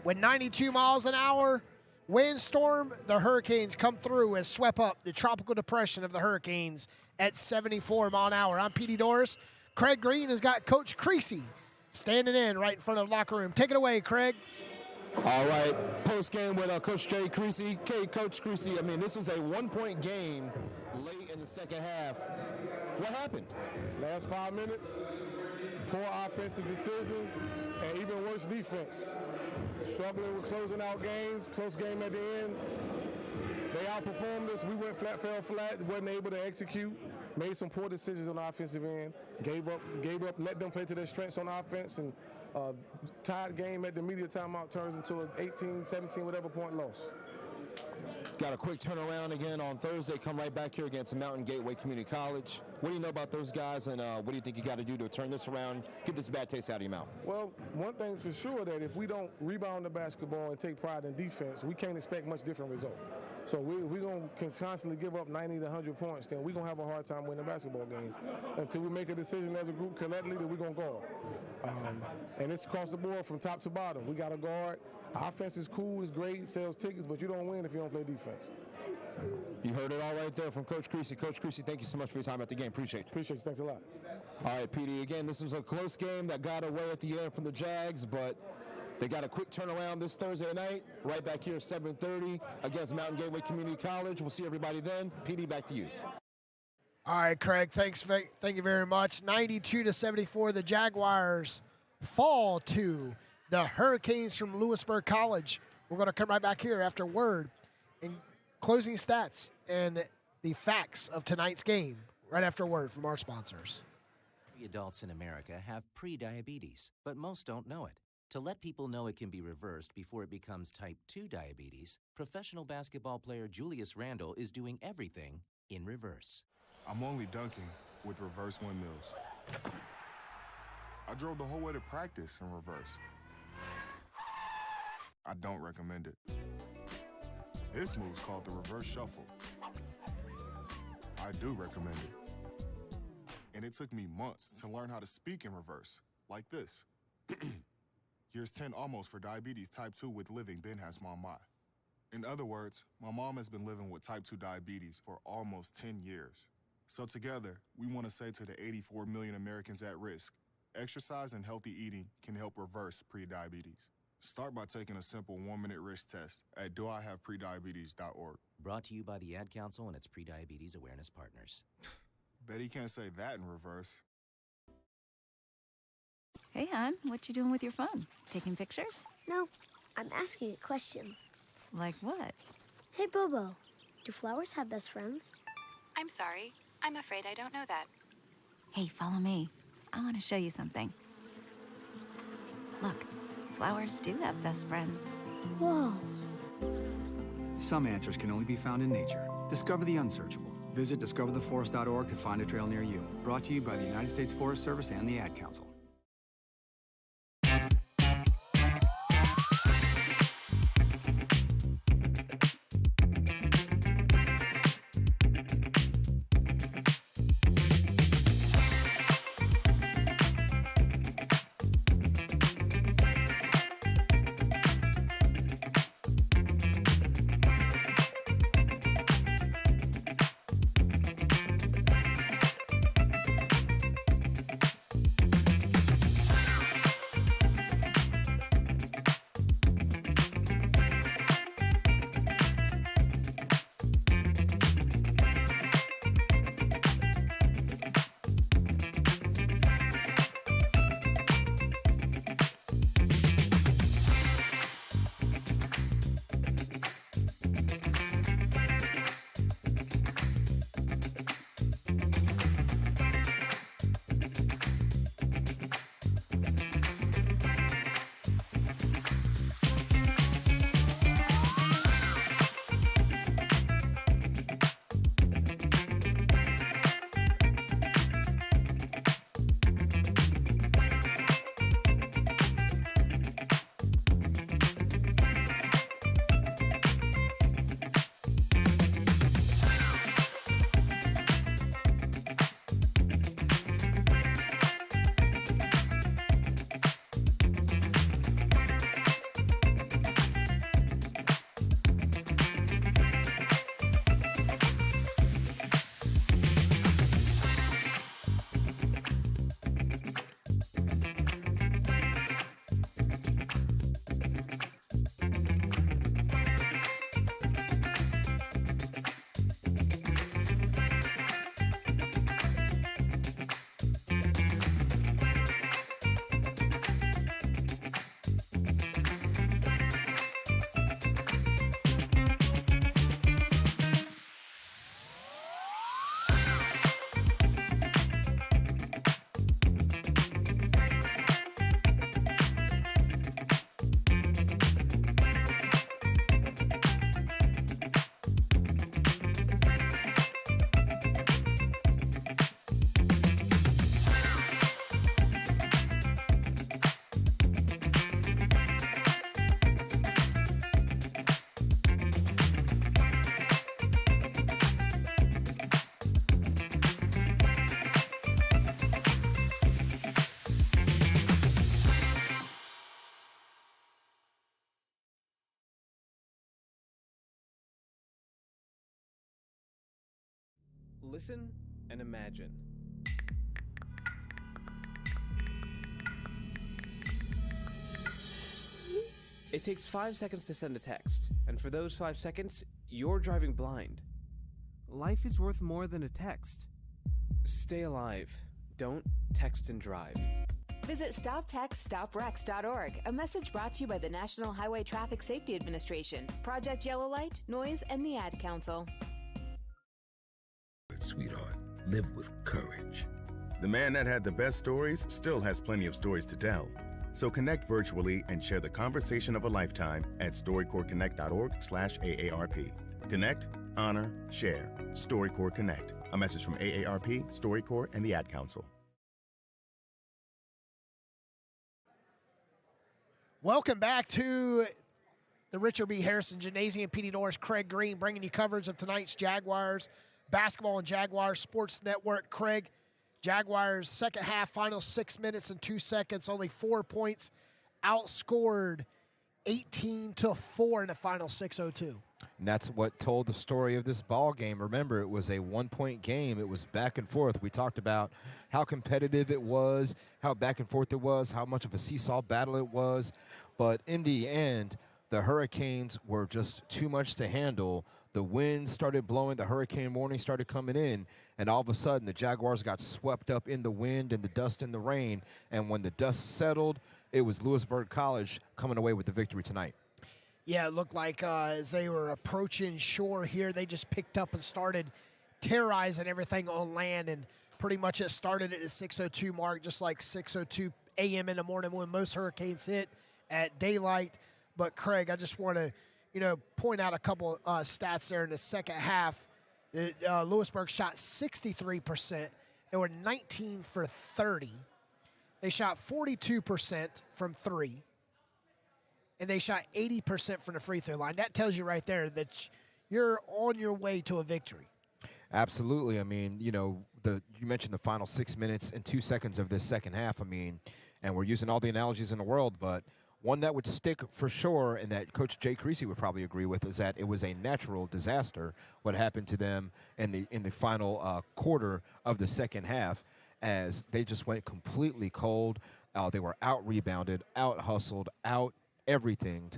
With 92 miles an hour windstorm, the Hurricanes come through and swept up the tropical depression of the Hurricanes at 74 mile an hour. I'm Petey Doris. Craig Green has got Coach Creasy standing in right in front of the locker room. Take it away, Craig. All right, post-game with Coach K. Creasy. Coach Creasy, I mean, this was a one-point game late in the second half. What happened? Last 5 minutes, poor offensive decisions, and even worse defense. Struggling with closing out games, close game at the end. They outperformed us. We went flat, fell flat, wasn't able to execute. Made some poor decisions on the offensive end. Gave up, let them play to their strengths on offense, and tied game at the media timeout turns into an 18, 17, whatever point loss. Got a quick turnaround again on Thursday. Come right back here against Mountain Gateway Community College. What do you know about those guys, and what do you think you got to do to turn this around, get this bad taste out of your mouth? Well, one thing's for sure, that if we don't rebound the basketball and take pride in defense, we can't expect much different result. So we're going to constantly give up 90 to 100 points, then we're going to have a hard time winning basketball games until we make a decision as a group collectively that we're going to guard. And it's across the board from top to bottom. We got to guard. Offense is cool, it's great, sells tickets, but you don't win if you don't play defense. You heard it all right there from Coach Creasy. Coach Creasy, thank you so much for your time at the game. Appreciate it. Appreciate you. Thanks a lot. All right, PD, again, this was a close game that got away at the end from the Jags, but they got a quick turnaround this Thursday night, right back here at 7:30 against Mountain Gateway Community College. We'll see everybody then. PD, back to you. All right, Craig, thank you very much. 92-74, the Jaguars fall to the Hurricanes from Louisburg College. We're going to come right back here after word and closing stats and the facts of tonight's game right after word from our sponsors. Adults in America have pre-diabetes, but most don't know it. To let people know it can be reversed before it becomes type 2 diabetes, professional basketball player Julius Randle is doing everything in reverse. I'm only dunking with reverse windmills. I drove the whole way to practice in reverse. I don't recommend it. This move's called the reverse shuffle. I do recommend it. And it took me months to learn how to speak in reverse, like this. Years 10 almost for diabetes type 2 with living Ben has mama. In other words, my mom has been living with type 2 diabetes for almost 10 years. So together, we want to say to the 84 million Americans at risk, exercise and healthy eating can help reverse prediabetes. Start by taking a simple 1-minute risk test at doihaveprediabetes.org. Brought to you by the Ad Council and its prediabetes awareness partners. Bet he can't say that in reverse. Hey, hon, what you doing with your phone? Taking pictures? No, I'm asking it questions. Like what? Hey, Bobo, do flowers have best friends? I'm sorry. I'm afraid I don't know that. Hey, follow me. I want to show you something. Look, flowers do have best friends. Whoa. Some answers can only be found in nature. Discover the unsearchable. Visit discovertheforest.org to find a trail near you. Brought to you by the United States Forest Service and the Ad Council. Listen and imagine. It takes 5 seconds to send a text, and for those 5 seconds, you're driving blind. Life is worth more than a text. Stay alive. Don't text and drive. Visit StopTextStopWrecks.org, a message brought to you by the National Highway Traffic Safety Administration, Project Yellow Light, Noise, and the Ad Council. Sweetheart, live with courage. The man that had the best stories still has plenty of stories to tell. So connect virtually and share the conversation of a lifetime at StoryCorpsConnect.org/AARP. Connect, honor, share. StoryCorps Connect. A message from AARP, StoryCorps, and the Ad Council. Welcome back to the Richard B. Harrison Gymnasium. Petey Norris, Craig Green, bringing you coverage of tonight's Jaguars basketball and Jaguars Sports Network. Craig, Jaguars second half, final 6 minutes and 2 seconds, only 4 points, outscored 18-4 in the final 6:02. And that's what told the story of this ball game. Remember, it was a one-point game. It was back and forth. We talked about how competitive it was, how back and forth it was, how much of a seesaw battle it was. But in the end, the Hurricanes were just too much to handle. The wind started blowing, the hurricane warning started coming in, and all of a sudden the Jaguars got swept up in the wind and the dust and the rain. And when the dust settled, it was Louisburg College coming away with the victory tonight. Yeah, it looked like as they were approaching shore here, they just picked up and started terrorizing everything on land, and pretty much it started at the 6:02 mark, just like 6:02 a.m. in the morning when most hurricanes hit at daylight. But, Craig, I just want to, point out a couple stats there in the second half. Louisburg shot 63%. They were 19 for 30. They shot 42% from three. And they shot 80% from the free throw line. That tells you right there that you're on your way to a victory. Absolutely. I mean, you mentioned the final 6 minutes and 2 seconds of this second half. I mean, and we're using all the analogies in the world, but one that would stick for sure, and that Coach Jay Creasy would probably agree with, is that it was a natural disaster what happened to them in the final quarter of the second half, as they just went completely cold. They were out-rebounded, out-hustled, out everything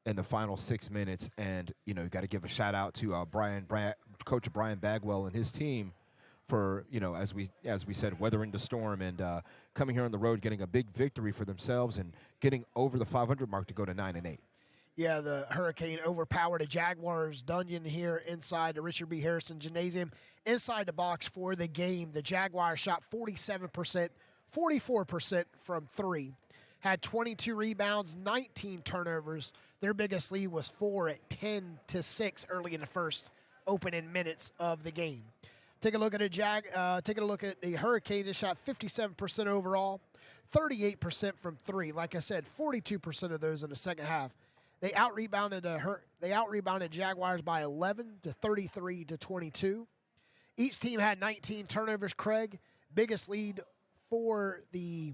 in the final 6 minutes. And, you got to give a shout-out to Coach Brian Bagwell and his team for, as we said, weathering the storm and coming here on the road, getting a big victory for themselves and getting over the 500 mark to go to 9-8. Yeah, the Hurricane overpowered the Jaguars dungeon here inside the Richard B. Harrison Gymnasium. Inside the box for the game, the Jaguars shot 47%, 44% from three. Had 22 rebounds, 19 turnovers. Their biggest lead was 4 at 10-6 early in the first opening minutes of the game. Take a look at the Hurricanes. They shot 57% overall, 38% from three. Like I said, 42% of those in the second half. They out-rebounded Jaguars by 11 to 33 to 22. Each team had 19 turnovers. Craig, biggest lead for the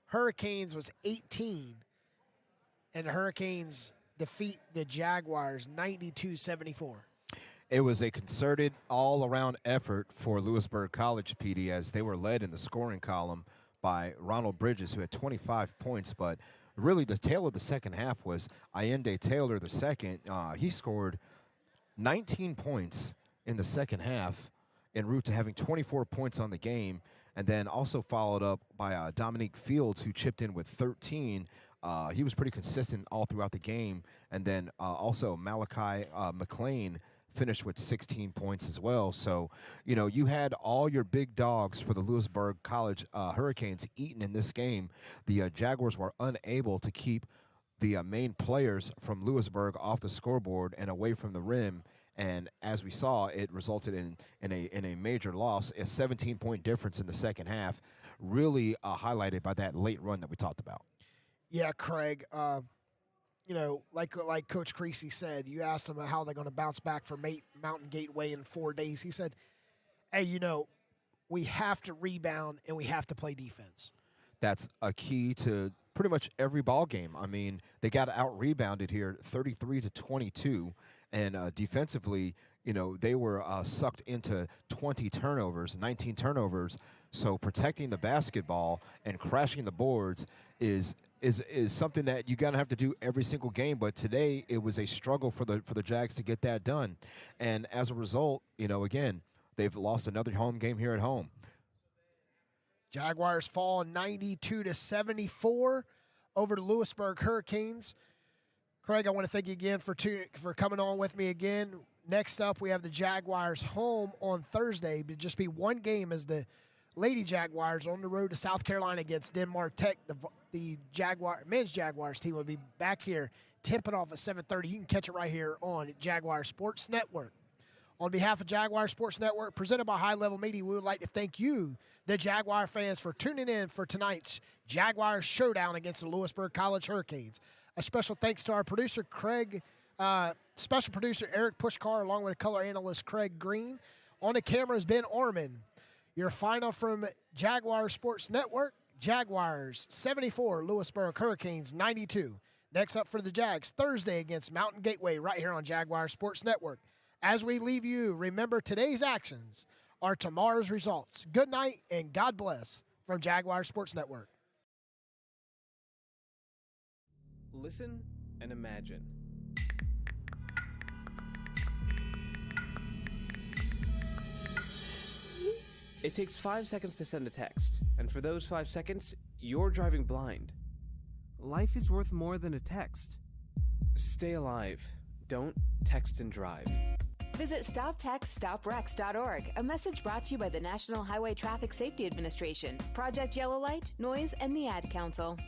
Hurricanes was 18, and the Hurricanes defeat the Jaguars 92-74. It was a concerted, all-around effort for Louisburg College, PD, as they were led in the scoring column by Ronald Bridges, who had 25 points. But really the tail of the second half was Allende Taylor II. He scored 19 points in the second half en route to having 24 points on the game, and then also followed up by Dominique Fields, who chipped in with 13. He was pretty consistent all throughout the game. And then also Malachi McLean finished with 16 points as well. So, you had all your big dogs for the Louisburg College Hurricanes eaten in this game. The Jaguars were unable to keep the main players from Louisburg off the scoreboard and away from the rim. And as we saw, it resulted in a major loss, a 17-point difference in the second half, really highlighted by that late run that we talked about. Yeah, Craig, like Coach Creasy said, you asked them how they're going to bounce back from Mountain Gateway in 4 days. He said, hey, we have to rebound and we have to play defense. That's a key to pretty much every ball game. I mean, they got out-rebounded here 33-22, and defensively, they were sucked into 19 turnovers. So protecting the basketball and crashing the boards is something that you're going to have to do every single game. But today it was a struggle for the Jags to get that done. And as a result, again, they've lost another home game here at home. Jaguars fall 92-74 over the Louisburg Hurricanes. Craig, I want to thank you again for coming on with me again. Next up, we have the Jaguars home on Thursday. It'll just be one game as the Lady Jaguars on the road to South Carolina against Denmark Tech. The men's Jaguars team will be back here, tipping off at 7:30. You can catch it right here on Jaguar Sports Network. On behalf of Jaguar Sports Network, presented by High Level Media, we would like to thank you, the Jaguar fans, for tuning in for tonight's Jaguars showdown against the Louisburg College Hurricanes. A special thanks to our producer, Craig, special producer Eric Pushkar, along with color analyst Craig Green. On the camera has Ben Orman. Your final from Jaguar Sports Network, Jaguars 74, Louisburg Hurricanes 92. Next up for the Jags, Thursday against Mountain Gateway, right here on Jaguar Sports Network. As we leave you, remember today's actions are tomorrow's results. Good night and God bless from Jaguar Sports Network. Listen and imagine. It takes 5 seconds to send a text, and for those 5 seconds, you're driving blind. Life is worth more than a text. Stay alive. Don't text and drive. Visit StopTextStopWrecks.org, a message brought to you by the National Highway Traffic Safety Administration, Project Yellow Light, Noise, and the Ad Council.